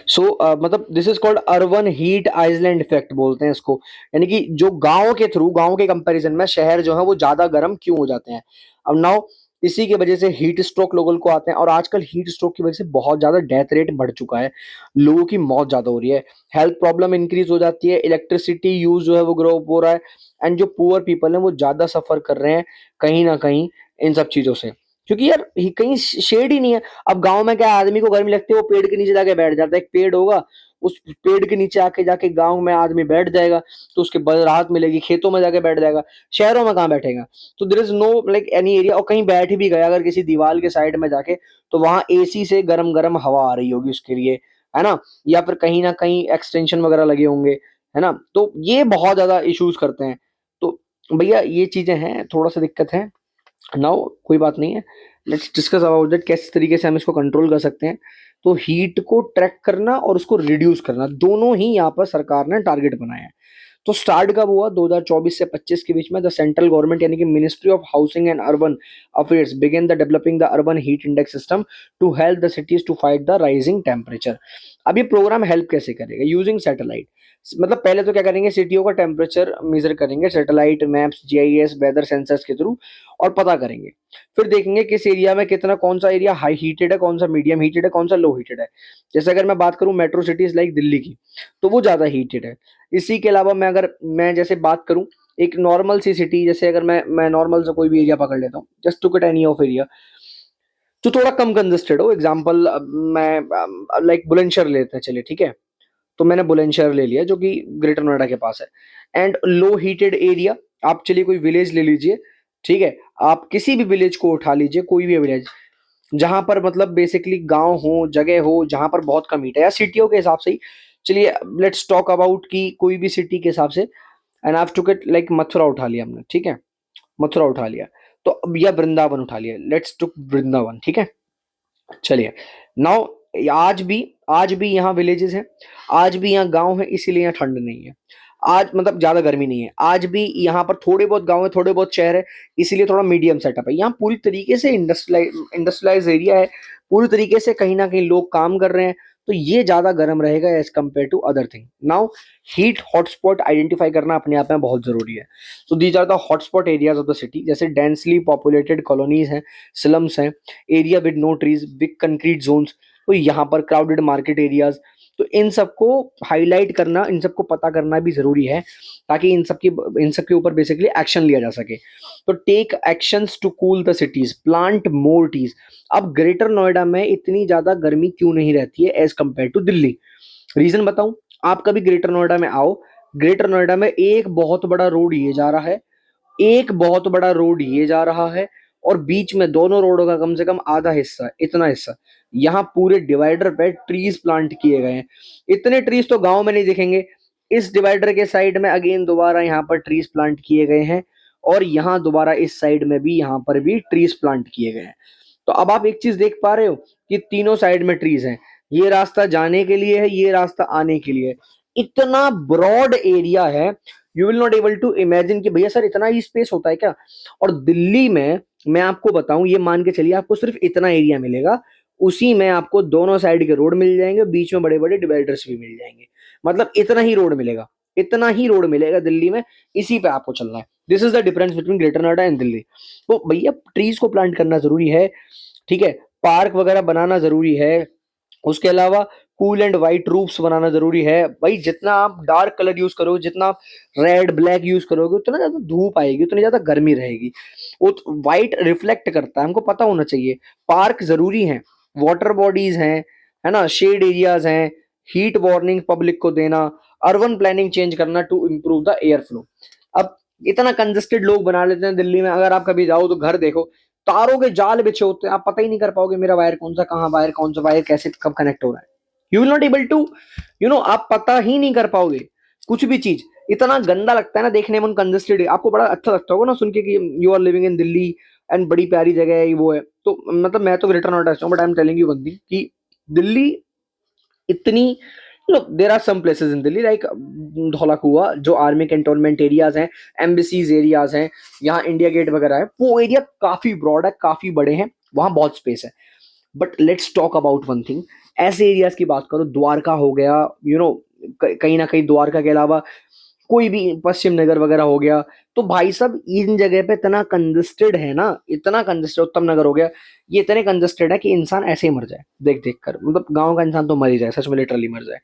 सो मतलब this is called urban heat island effect बोलते हैं इसको। यानी कि जो गांव के थ्रू, गांव के कंपैरिजन में शहर जो है वो ज्यादा गर्म क्यों हो जाते हैं। अब नाउ इसी की वजह से हीट स्ट्रोक लोगों को आते हैं, और आजकल हीट स्ट्रोक की वजह से बहुत ज्यादा डेथ रेट बढ़ चुका है, लोगों की मौत ज्यादा हो रही है, हेल्थ प्रॉब्लम इंक्रीज हो जाती है, इलेक्ट्रिसिटी यूज जो है वो ग्रो हो रहा है, एंड जो पुअर पीपल है वो ज्यादा सफर कर रहे हैं कहीं ना कहीं इन सब चीजों से, क्योंकि यार कहीं शेड ही नहीं है। अब गांव में क्या, आदमी को गर्मी लगती है वो पेड़ के नीचे जाके बैठ जाता है, एक पेड़ होगा उस पेड़ के नीचे आके जाके गांव में आदमी बैठ जाएगा तो उसके राहत मिलेगी, खेतों में जाके बैठ जाएगा, शहरों में कहाँ बैठेगा। तो there is no like any area, और कहीं बैठ भी गया अगर किसी दीवार के साइड में जाके, तो वहां एसी से गरम गरम हवा आ रही होगी उसके लिए, है ना, या फिर कहीं ना कहीं एक्सटेंशन वगैरह लगे होंगे, है ना, तो ये बहुत ज्यादा इश्यूज करते हैं। तो भैया ये चीजें हैं, थोड़ा सा दिक्कत है। नाउ कोई बात नहीं है, लेट्स डिस्कस अबाउट दैट किस तरीके से हम इसको कंट्रोल कर सकते हैं। तो हीट को ट्रैक करना और उसको रिड्यूस करना, दोनों ही यहाँ पर सरकार ने टारगेट बनाए हैं। तो स्टार्ट कब हुआ, 2024 से 25 के बीच में द सेंट्रल गवर्नमेंट यानी कि ministry of housing and urban affairs began the developing the urban heat index system to help the cities to fight the rising temperature. अब ये प्रोग्राम हेल्प कैसे करेगा, यूजिंग सैटेलाइट। मतलब पहले तो क्या करेंगे, सिटियों का टेम्परेचर मेजर करेंगे satellite maps, GIS, weather sensors के थ्रू, और पता करेंगे। फिर देखेंगे किस एरिया में कितना, कौन सा एरिया हाई हीटेड है, कौन सा मीडियम हीटेड है, कौन सा लो हीटेड है। जैसे अगर मैं बात करूं मेट्रो सिटीज लाइक दिल्ली की, तो वो ज्यादा हीटेड है। इसी के अलावा मैं जैसे बात करूं एक नॉर्मल सी सिटी, जैसे अगर मैं नॉर्मल से कोई भी एरिया पकड़ लेता हूँ, just to get any of area जो थोड़ा कम कंजेस्टेड हो, एग्जांपल मैं लाइक बुलंदशहर लेते हैं, चलिए ठीक है। तो मैंने बुलंदशहर ले लिया जो कि ग्रेटर नोएडा के पास है, एंड लो हीटेड एरिया। आप चलिए कोई विलेज ले लीजिए, ठीक है, आप किसी भी विलेज को उठा लीजिए, कोई भी विलेज जहां पर मतलब बेसिकली गांव हो, जगह हो जहां पर बहुत कम हीट है, या सिटियों के हिसाब से ही। चलिए लेट्स टॉक अबाउट कि कोई भी सिटी के हिसाब से, and I to get like Mathura उठा लिया हमने, ठीक है, मथुरा उठा लिया। तो अब या वृंदावन उठा लिया, लेट्स टू वृंदावन, ठीक है। चलिए नाउ आज भी आज भी यहाँ विलेजेस हैं, आज भी यहाँ गांव है, इसीलिए यहाँ ठंड नहीं है, आज मतलब ज्यादा गर्मी नहीं है। आज भी यहाँ पर थोड़े बहुत गांव है, थोड़े बहुत शहर है, इसीलिए थोड़ा मीडियम सेटअप है। यहाँ पूरी तरीके से इंडस्ट्रियलाइज एरिया है, पूरी तरीके से कहीं ना कहीं लोग काम कर रहे हैं, तो ये ज्यादा गर्म रहेगा as compare to other thing. Now heat hotspot identify करना अपने आप में बहुत जरूरी है। तो these are the hotspot areas of the city, जैसे डेंसली पॉपुलेटेड कॉलोनीज हैं, स्लम्स हैं, area with no trees, big concrete zones, तो यहाँ पर क्राउडेड मार्केट एरियाज। तो इन सबको हाईलाइट करना, इन सबको पता करना भी जरूरी है, ताकि इन सब के ऊपर बेसिकली एक्शन लिया जा सके। तो take actions to cool the cities, plant more trees. अब ग्रेटर नोएडा में इतनी ज्यादा गर्मी क्यों नहीं रहती है as compare to Delhi, reason बताऊं। आप कभी ग्रेटर नोएडा में आओ, ग्रेटर नोएडा में एक बहुत बड़ा रोड ये जा रहा है, एक बहुत बड़ा रोड ये जा रहा है, और बीच में दोनों रोडों का कम से कम आधा हिस्सा, इतना हिस्सा, यहाँ पूरे डिवाइडर पे ट्रीज प्लांट किए गए हैं। इतने ट्रीज तो गांव में नहीं दिखेंगे, इस डिवाइडर के साइड में अगेन दोबारा यहाँ पर ट्रीज प्लांट किए गए हैं, और यहाँ दोबारा इस साइड में भी, यहाँ पर भी ट्रीज प्लांट किए गए हैं। तो अब आप एक चीज देख पा रहे हो कि तीनों साइड में ट्रीज हैं, ये रास्ता जाने के लिए है, ये रास्ता आने के लिए है। इतना ब्रॉड एरिया है, you will not able to imagine कि भैया सर इतना ही स्पेस होता है क्या। और दिल्ली में मैं आपको बताऊं, ये मान के चलिए आपको सिर्फ इतना एरिया मिलेगा, उसी में आपको दोनों साइड के रोड मिल जाएंगे, बीच में बड़े बड़े डिवाइडर्स भी मिल जाएंगे। मतलब इतना ही रोड मिलेगा, इतना ही रोड मिलेगा दिल्ली में, इसी पे आपको चलना है। This is the difference between greater Noida and Delhi. तो भैया ट्रीज को प्लांट करना जरूरी है, ठीक है, पार्क वगैरह बनाना जरूरी है, उसके अलावा कूल एंड व्हाइट रूफ्स बनाना जरूरी है। भाई जितना आप डार्क कलर यूज करोगे, जितना आप रेड ब्लैक यूज करोगे, उतना ज्यादा धूप आएगी, उतनी ज्यादा गर्मी रहेगी। वो व्हाइट रिफ्लेक्ट करता है, हमको पता होना चाहिए। पार्क जरूरी है, वाटर बॉडीज हैं, है ना, शेड एरियाज हैं, हीट वार्निंग पब्लिक को देना, अर्बन प्लानिंग चेंज करना to improve the air flow. अब इतना कंजेस्टेड लोग बना लेते हैं दिल्ली में, अगर आप कभी जाओ तो घर देखो, तारों के जाल बिछे होते हैं, आप पता ही नहीं कर पाओगे मेरा वायर कौन सा कहाँ, वायर कौन सा, वायर कैसे कब कनेक्ट हो रहा है। You will not able to, आप पता ही नहीं कर पाओगे कुछ भी चीज। इतना गंदा लगता है ना देखने में, कंजेस्टेड। आपको बड़ा अच्छा लगता होगा ना सुन के कि you are living in Delhi and बड़ी प्यारी जगह है, वो है। तो मतलब मैं तो ग्रेटर नोएडा से हूँ, but I am telling you one thing कि दिल्ली इतनी Look, there are some places in Delhi like Dhaula कुआं जो आर्मी कैंटोनमेंट एरियाज हैं, एम्बेसीज एरियाज हैं, यहाँ इंडिया गेट वगैरह है, वो एरिया काफी ब्रॉड है, काफी बड़े हैं, वहां बहुत स्पेस है। But let's talk about one thing, ऐसे एरियाज की बात करो, द्वारका हो गया, यू नो, कहीं ना कहीं द्वारका के अलावा कोई भी पश्चिम नगर वगैरह हो गया, तो भाई साहब इन जगह पे इतना कंजस्टेड है ना, इतना कंजस्टेड, उत्तम नगर हो गया, ये इतने कंजस्टेड है कि इंसान ऐसे ही मर जाए देख देख कर, मतलब गांव का इंसान तो मर ही जाए, सच में लिटरली मर जाए,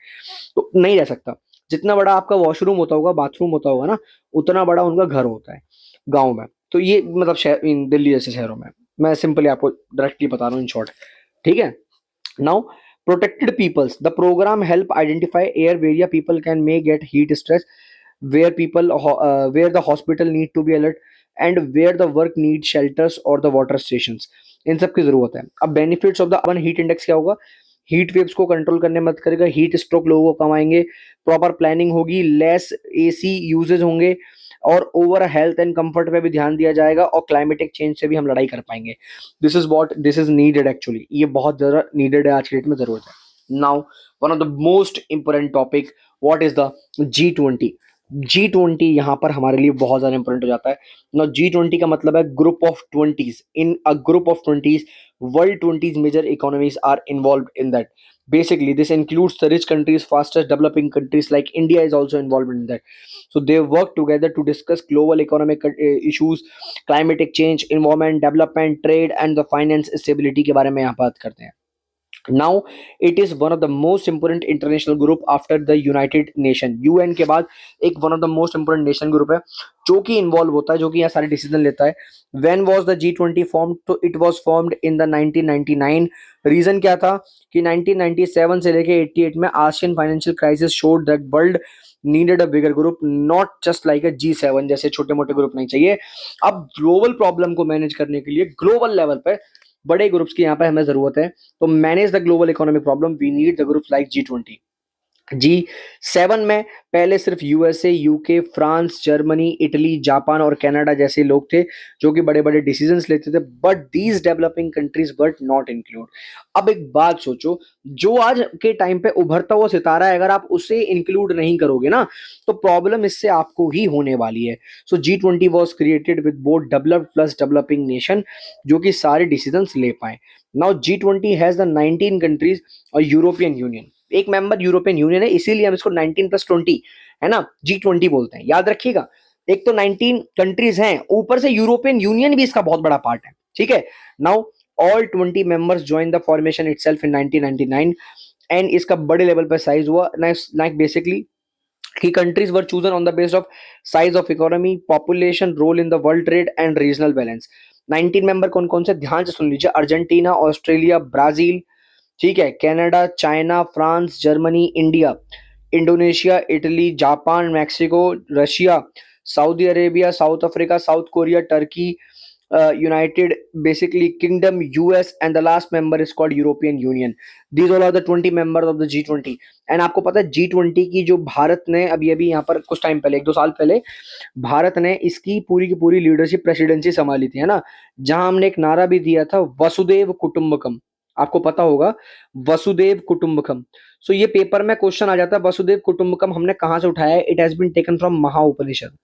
तो नहीं रह सकता। जितना बड़ा आपका वॉशरूम होता होगा, बाथरूम होता होगा ना, उतना बड़ा उनका घर होता है गाँव में। तो ये मतलब शहर, इन दिल्ली जैसे शहरों में, मैं सिंपली आपको डायरेक्टली बता रहा हूँ इन शॉर्ट, ठीक है। Now, protected peoples. The program help identify area people can may get heat stress, where where the hospital need to be alert, and where the work need shelters or the water stations. इन सब की जरूरत है। अब benefits of the urban heat index क्या होगा? Heat waves को control करने में मदद करेगा, हीट स्ट्रोक लोगों को कमाएंगे, प्रॉपर प्लानिंग होगी, लेस एसी यूजेज होंगे, और ओवर हेल्थ एंड कंफर्ट पे भी ध्यान दिया जाएगा, और क्लाइमेटिक चेंज से भी हम लड़ाई कर पाएंगे। दिस इज नीडेड एक्चुअली, ये बहुत ज्यादा नीडेड है, आज की डेट में जरूरत है। Now one of the most important topic, what is the G20। G20 यहाँ पर हमारे लिए बहुत ज्यादा इंपॉर्टेंट हो जाता है ना। G20 का मतलब है group of twenties, in a group of twenties world twenties major economies are involve in that. Basically, this includes the rich countries, fastest developing countries like India is also involved in that. So they work together to discuss global economic issues, climatic change, environment, development, trade, and the finance stability के बारे में यहाँ बात करते हैं। Now it is one of the most important international group after the United nation. UN के बाद एक one of the most important nation group है जो कि इन्वॉल्व होता है, जो कि यहाँ सारे डिसीजन लेता है। When was the G20 form? तो it was formed in the 1999। Reason क्या था कि 1997 से लेके 88 में Asian financial crisis showed that world needed a bigger group, not just like a G7 जैसे छोटे मोटे ग्रुप नहीं चाहिए। अब ग्लोबल प्रॉब्लम को मैनेज करने के लिए ग्लोबल लेवल पे बड़े ग्रुप्स की यहाँ पे हमें जरूरत है। तो manage the global economic problem we need the groups like G20। G7 में पहले सिर्फ USA, UK, France, Germany, Italy, Japan और कनाडा जैसे लोग थे जो कि बड़े बड़े डिसीजंस लेते थे, but these developing countries but not include. अब एक बात सोचो, जो आज के टाइम पे उभरता हुआ सितारा है, अगर आप उसे इंक्लूड नहीं करोगे ना, तो प्रॉब्लम इससे आपको ही होने वाली है। सो G20 was created with both developed plus developing nation जो कि सारे डिसीजंस ले पाए। Now G20 has the 19 countries और यूरोपियन यूनियन, एक मेंबर यूरोपियन यूनियन है, इसीलिए हम इसको 19+20 है ना G20 बोलते हैं, याद रखिएगा। एक तो 19 कंट्रीज हैं, ऊपर से यूरोपियन यूनियन भी इसका बहुत बड़ा पार्ट है, ठीक है। Now all 20 members join the formation itself in 1999, and इसका बड़े लेवल पर साइज हुआ, लाइक बेसिकली कि countries were chosen on the base of size of economy, population, role in the world trade and regional balance. 19 member कौन कौन से, ध्यान से सुन लीजिए, अर्जेंटीना, ऑस्ट्रेलिया, ब्राजील, ठीक है, Canada, China, France, Germany, India, Indonesia, Italy, Japan, Mexico, Russia, Saudi Arabia, South Africa, South Korea, Turkey, United basically kingdom, US, and the last member is called European Union. These all are the 20 members of the G20। And आपको पता है G20 की जो भारत ने अभी अभी यहाँ पर कुछ टाइम पहले, 1-2 साल पहले, भारत ने इसकी पूरी की पूरी लीडरशिप, प्रेसिडेंसी संभाली थी, है ना, जहां हमने एक नारा भी दिया था, वसुदेव कुटुंबकम। आपको पता होगा, वसुदेव कुटुंबकम। सो ये पेपर में क्वेश्चन आ जाता है, वसुदेव कुटुंबकम हमने कहां से उठाया है? It has been taken from Mahaupanishad.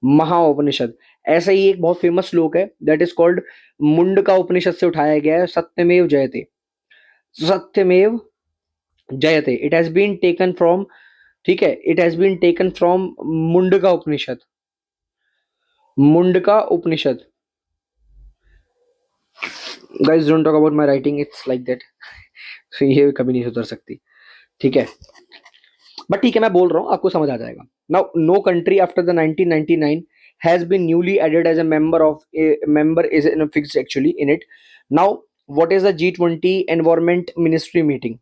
Mahaupanishad, ऐसा ही एक बहुत फेमस श्लोक है that is called Mundaka Upanishad से उठाया गया है, सत्यमेव जयते, सत्यमेव जयते, it has been taken from, ठीक है, it has been taken from Mundaka Upanishad, Mundaka Upanishad. Guys don't talk about my writing, it's like that. तो ये कभी नहीं सुधर सकती, ठीक है, बट ठीक है, मैं बोल रहा हूँ, आपको समझ आ जाएगा। Now no country after the 1999 has been newly added as a member of a member is in a fixed actually in it. Now what is the G20 environment ministry meeting?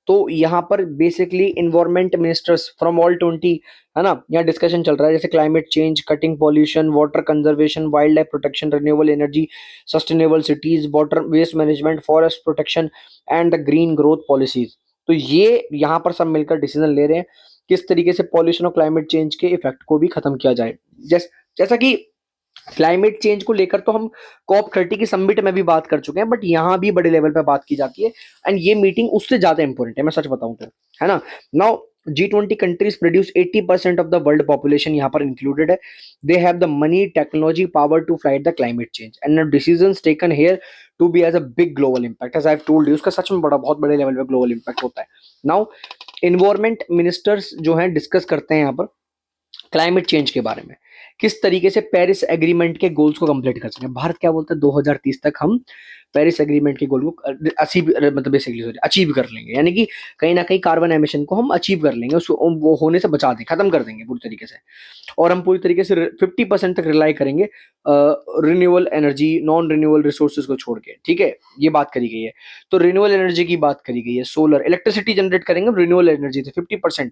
तो यहाँ पर basically environment ministers from all 20, है ना, यहाँ discussion चल रहा है, जैसे climate change, cutting pollution, water conservation, wild life protection, renewable energy, sustainable cities, water waste management, forest protection and the green growth policies. तो ये यहाँ पर सब मिलकर डिसीजन ले रहे हैं किस तरीके से पॉल्यूशन और क्लाइमेट चेंज के इफेक्ट को भी खत्म किया जाए। जैसा कि क्लाइमेट चेंज को लेकर तो हम COP30 की समिट में भी बात कर चुके हैं, बट यहाँ भी बड़े लेवल पे बात की जाती है, एंड ये मीटिंग उससे ज्यादा इंपॉर्टेंट है, मैं सच बताऊं तो, है ना। Now G20 countries produce 80% of the world population यहाँ पर इंक्लूडेड है। They have the money, technology, power to fight the climate change and decisions taken here to be as a big global impact, as I have told you, उसका सच में बड़ा बहुत बड़े level पे ग्लोबल इम्पैक्ट होता है। नाउ इन्वायरमेंट मिनिस्टर्स जो हैं डिस्कस करते हैं यहाँ पर क्लाइमेट चेंज के बारे में, किस तरीके से पेरिस एग्रीमेंट के गोल्स को कंप्लीट कर सकें। भारत क्या बोलता है, 2030 तक हम पेरिस एग्रीमेंट के गोल को अचीव, मतलब बेसिकली सॉरी अचीव कर लेंगे, यानी कि कहीं ना कहीं कार्बन एमिशन को हम अचीव कर लेंगे, उसको वो होने से बचा दें, खत्म कर देंगे पूरी तरीके से। और हम पूरी तरीके से 50% तक रिलाई करेंगे renewable energy, non renewable resources को छोड़ के, ठीक है, ये बात करी गई है। तो रिन्यूएबल एनर्जी की बात करी गई है, सोलर इलेक्ट्रिसिटी जनरेट करेंगे रिन्यूएबल एनर्जी से 50%,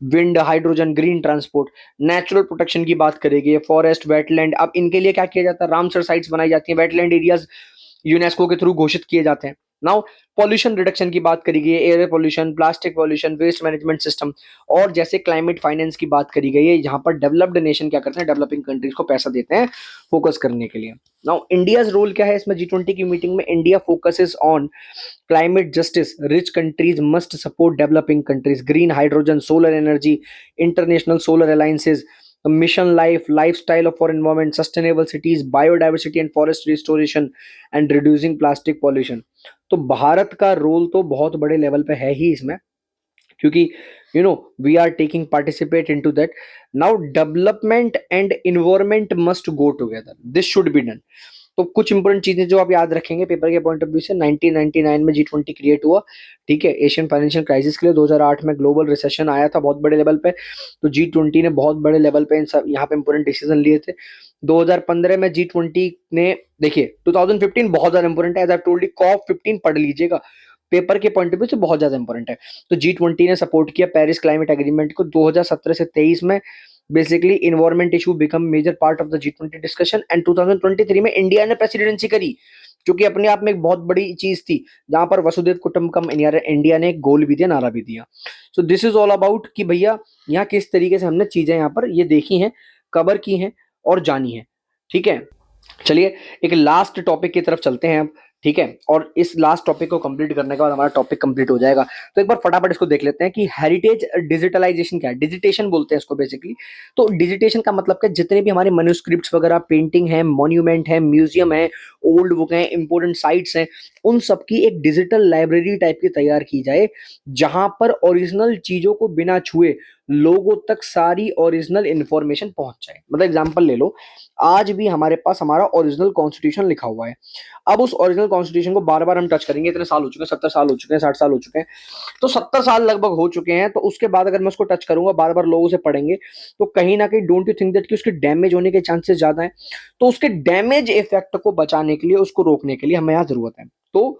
wind, hydrogen, green transport, natural protection की बात करेगी, फॉरेस्ट, वेटलैंड, अब इनके लिए क्या किया जाता है, रामसर साइट्स बनाई जाती हैं, वेटलैंड एरियाज यूनेस्को के थ्रू घोषित किए जाते हैं। नाउ पॉल्यूशन रिडक्शन की बात करी गई है, air pollution, plastic pollution, waste management system, और जैसे क्लाइमेट फाइनेंस की बात करी गई है, जहां पर डेवलप्ड नेशन क्या करते हैं, डेवलपिंग कंट्रीज को पैसा देते हैं फोकस करने के लिए। नाउ इंडियाज रोल क्या है इसमें, G20 की मीटिंग में India focuses on climate justice. Rich countries must support developing countries. Green hydrogen, solar energy, international solar alliances, mission life, lifestyle for environment, sustainable cities, biodiversity and forest restoration, and reducing plastic pollution. तो भारत का role तो बहुत बड़े level पे है ही इसमें, क्योंकि we are taking participate into that. Now development and environment must go together, this should be done. तो कुछ इंपॉर्टेंट चीजें जो आप याद रखेंगे पेपर के पॉइंट ऑफ व्यू से, 1999 में G20 क्रिएट हुआ, ठीक है, एशियन फाइनेंशियल क्राइसिस के लिए। 2008 में ग्लोबल रिसेशन आया था बहुत बड़े लेवल पे, तो G20 ने बहुत बड़े लेवल पे इन सब यहाँ पे इंपॉर्टेंट डिसीजन लिए थे। 2015 में G20 ने, देखिए 2015 बहुत ज्यादा इंपॉर्टेंट है, as I told you, COP15 पढ़ लीजिएगा, पेपर के पॉइंट ऑफ व्यू से बहुत ज्यादा इंपॉर्टेंट है। तो G20 ने सपोर्ट किया पेरिस क्लाइमेट एग्रीमेंट को। 2017 से 23 में basically environment issue become major part of the G20 discussion, and 2023 में इंडिया ने प्रेसिडेंसी करी, जो कि अपने आप में एक बहुत बड़ी चीज थी, जहां पर वसुधैव कुटुंबकम इंडिया ने एक गोल भी दिया, नारा भी दिया। So this is all about कि भैया यहाँ किस तरीके से हमने चीजें यहाँ पर ये देखी हैं, कवर की हैं और जानी है, ठीक है। चलिए एक लास्ट टॉपिक की तरफ चलते हैं अब, ठीक है, और इस लास्ट टॉपिक को कंप्लीट करने के बाद हमारा टॉपिक कंप्लीट हो जाएगा। तो एक बार फटाफट इसको देख लेते हैं कि हेरिटेज डिजिटलाइजेशन क्या है। डिजिटेशन बोलते हैं इसको बेसिकली। तो डिजिटेशन का मतलब क्या, जितने भी हमारे मन्यूस्क्रिप्ट्स वगैरह, पेंटिंग है, मॉन्यूमेंट है, म्यूजियम है, ओल्ड बुक है, इंपोर्टेंट साइट्स हैं, उन सबकी एक डिजिटल लाइब्रेरी टाइप की तैयार की जाए, जहां पर ओरिजिनल चीजों को बिना छुए लोगों तक सारी ओरिजिनल इंफॉर्मेशन पहुंच जाए। मतलब एग्जांपल ले लो, आज भी हमारे पास हमारा ओरिजिनल कॉन्स्टिट्यूशन लिखा हुआ है, अब उस ओरिजिनल कॉन्स्टिट्यूशन को बार बार हम टच करेंगे, इतने साल हो चुके हैं, 70 साल हो चुके हैं, 60 साल हो चुके हैं, तो 70 साल लगभग हो चुके हैं, तो उसके बाद अगर मैं उसको टच करूंगा, बार बार लोगों से पढ़ेंगे, तो कहीं ना कहीं डोंट यू थिंक दैट कि उसके डैमेज होने के चांसेस ज्यादा है। तो उसके डैमेज इफेक्ट को बचाने के लिए, उसको रोकने के लिए हमें यहाँ जरूरत है, तो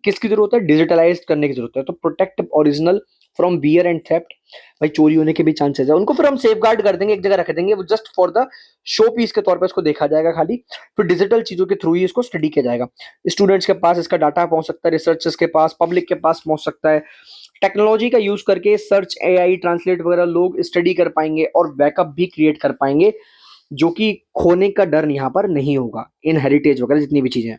किसकी जरूरत है, डिजिटलाइज करने की जरूरत है। तो protect original from wear and theft, भाई चोरी होने के भी चांसेस है, उनको फिर हम सेफ गार्ड कर देंगे, एक जगह रख देंगे, वो just for the show piece के तौर पे उसको देखा जाएगा खाली, फिर डिजिटल चीजों के थ्रू ही इसको स्टडी किया जाएगा। स्टूडेंट्स के पास इसका डाटा पहुंच सकता है, रिसर्चर्स के पास, पब्लिक के पास पहुंच सकता है। टेक्नोलॉजी का यूज करके सर्च, AI, ट्रांसलेट वगैरह लोग स्टडी कर पाएंगे और बैकअप भी क्रिएट कर पाएंगे, जो कि खोने का डर यहाँ पर नहीं होगा इन हेरिटेज वगैरह जितनी भी चीजें हैं।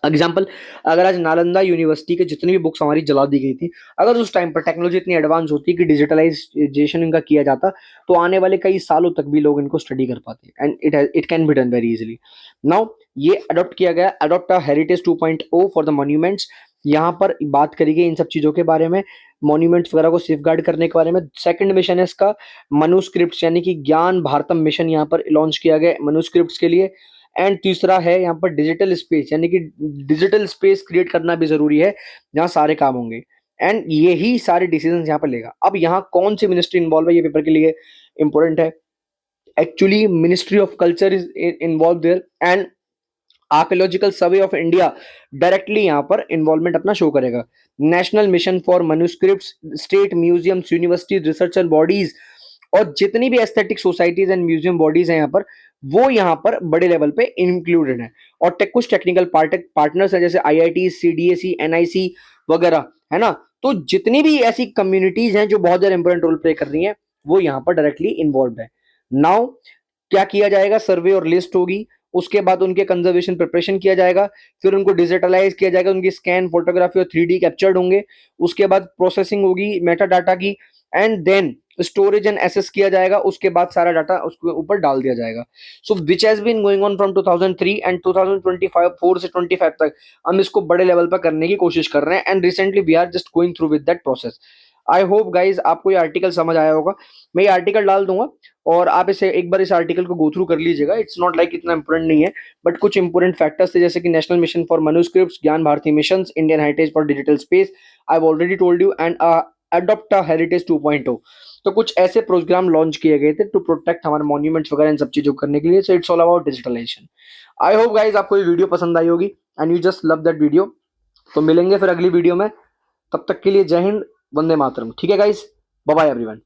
एग्जाम्पल, अगर आज नालंदा यूनिवर्सिटी के जितनी भी बुक्स हमारी जला दी गई थी, अगर उस टाइम पर टेक्नोलॉजी इतनी एडवांस होती कि डिजिटलाइजेशन इनका किया जाता, तो आने वाले कई सालों तक भी लोग इनको स्टडी कर पाते, and it can be done very easily. Now ये अडॉप्ट किया गया, adopt a heritage 2.0 for the monuments. यहाँ पर बात करी गई इन सब चीजों के बारे में, मॉन्यूमेंट्स वगैरह को सेफगार्ड करने के बारे में। सेकंड मिशन है इसका मनुस्क्रिप्ट्स, यानी कि ज्ञान भारतम मिशन यहाँ पर लॉन्च किया गया मनुस्क्रिप्ट्स के लिए। एंड तीसरा है यहाँ पर डिजिटल स्पेस, यानी कि डिजिटल स्पेस क्रिएट करना भी जरूरी है, जहाँ सारे काम होंगे, एंड यही सारे डिसीजन यहाँ पर लेगा। अब यहाँ कौन सी मिनिस्ट्री इन्वॉल्व है, ये पेपर के लिए इंपॉर्टेंट है। Actually ministry of culture is involve there, and archaeological survey of India directly यहाँ पर इन्वॉल्वमेंट अपना शो करेगा। National mission for manuscripts, state museums, universities, researcher bodies, और जितनी भी aesthetic societies and museum bodies हैं यहाँ पर, वो यहाँ पर बड़े लेवल पे इंक्लूडेड है। और कुछ टेक्निकल पार्टनर्स है, जैसे IIT, CDAC, NIC वगैरह, है ना। तो जितनी भी ऐसी कम्युनिटीज हैं जो बहुत ज्यादा इंपॉर्टेंट रोल प्ले कर रही हैं, वो यहाँ पर डायरेक्टली इन्वॉल्व है। नाउ क्या किया जाएगा, सर्वे और लिस्ट होगी, उसके बाद उनके कंजर्वेशन प्रिपरेशन किया जाएगा, फिर उनको डिजिटलाइज किया जाएगा, उनकी स्कैन फोटोग्राफी और 3D कैप्चर्ड होंगे, उसके बाद प्रोसेसिंग होगी मेटा डाटा की, and then storage and access किया जाएगा, उसके बाद सारा डाटा उसके ऊपर डाल दिया जाएगा। So which has been going on from 2003 and 2025 4 से 25 तक हम इसको बड़े लेवल पर करने की कोशिश कर रहे हैं, and recently we are just going through with that process. I hope guys आपको ये आर्टिकल समझ आया होगा। मैं ये आर्टिकल डाल दूंगा और आप इसे एक बार इस आर्टिकल को गो थ्रू कर लीजिएगा। इट्स नॉट लाइक इतना इंपोर्टेंट नहीं है, बट कुछ इंपोर्टेंट फैक्टर्स थे जैसे कि national mission for manuscripts, Gyan Bharati mission, Indian heritage for digital space, I have already told you, and adopt heritage 2.0। तो कुछ ऐसे प्रोग्राम लॉन्च किए गए थे टू प्रोटेक्ट हमारे मॉन्यूमेंट्स वगैरह इन सब चीजों को करने के लिए। So it's all about digitalization. I hope guys आपको ये वीडियो पसंद आई होगी and you just love that video. तो मिलेंगे फिर अगली वीडियो में, तब तक के लिए जय हिंद, वंदे मातरम। ठीक है गाइज, बाय बाय एवरीवन।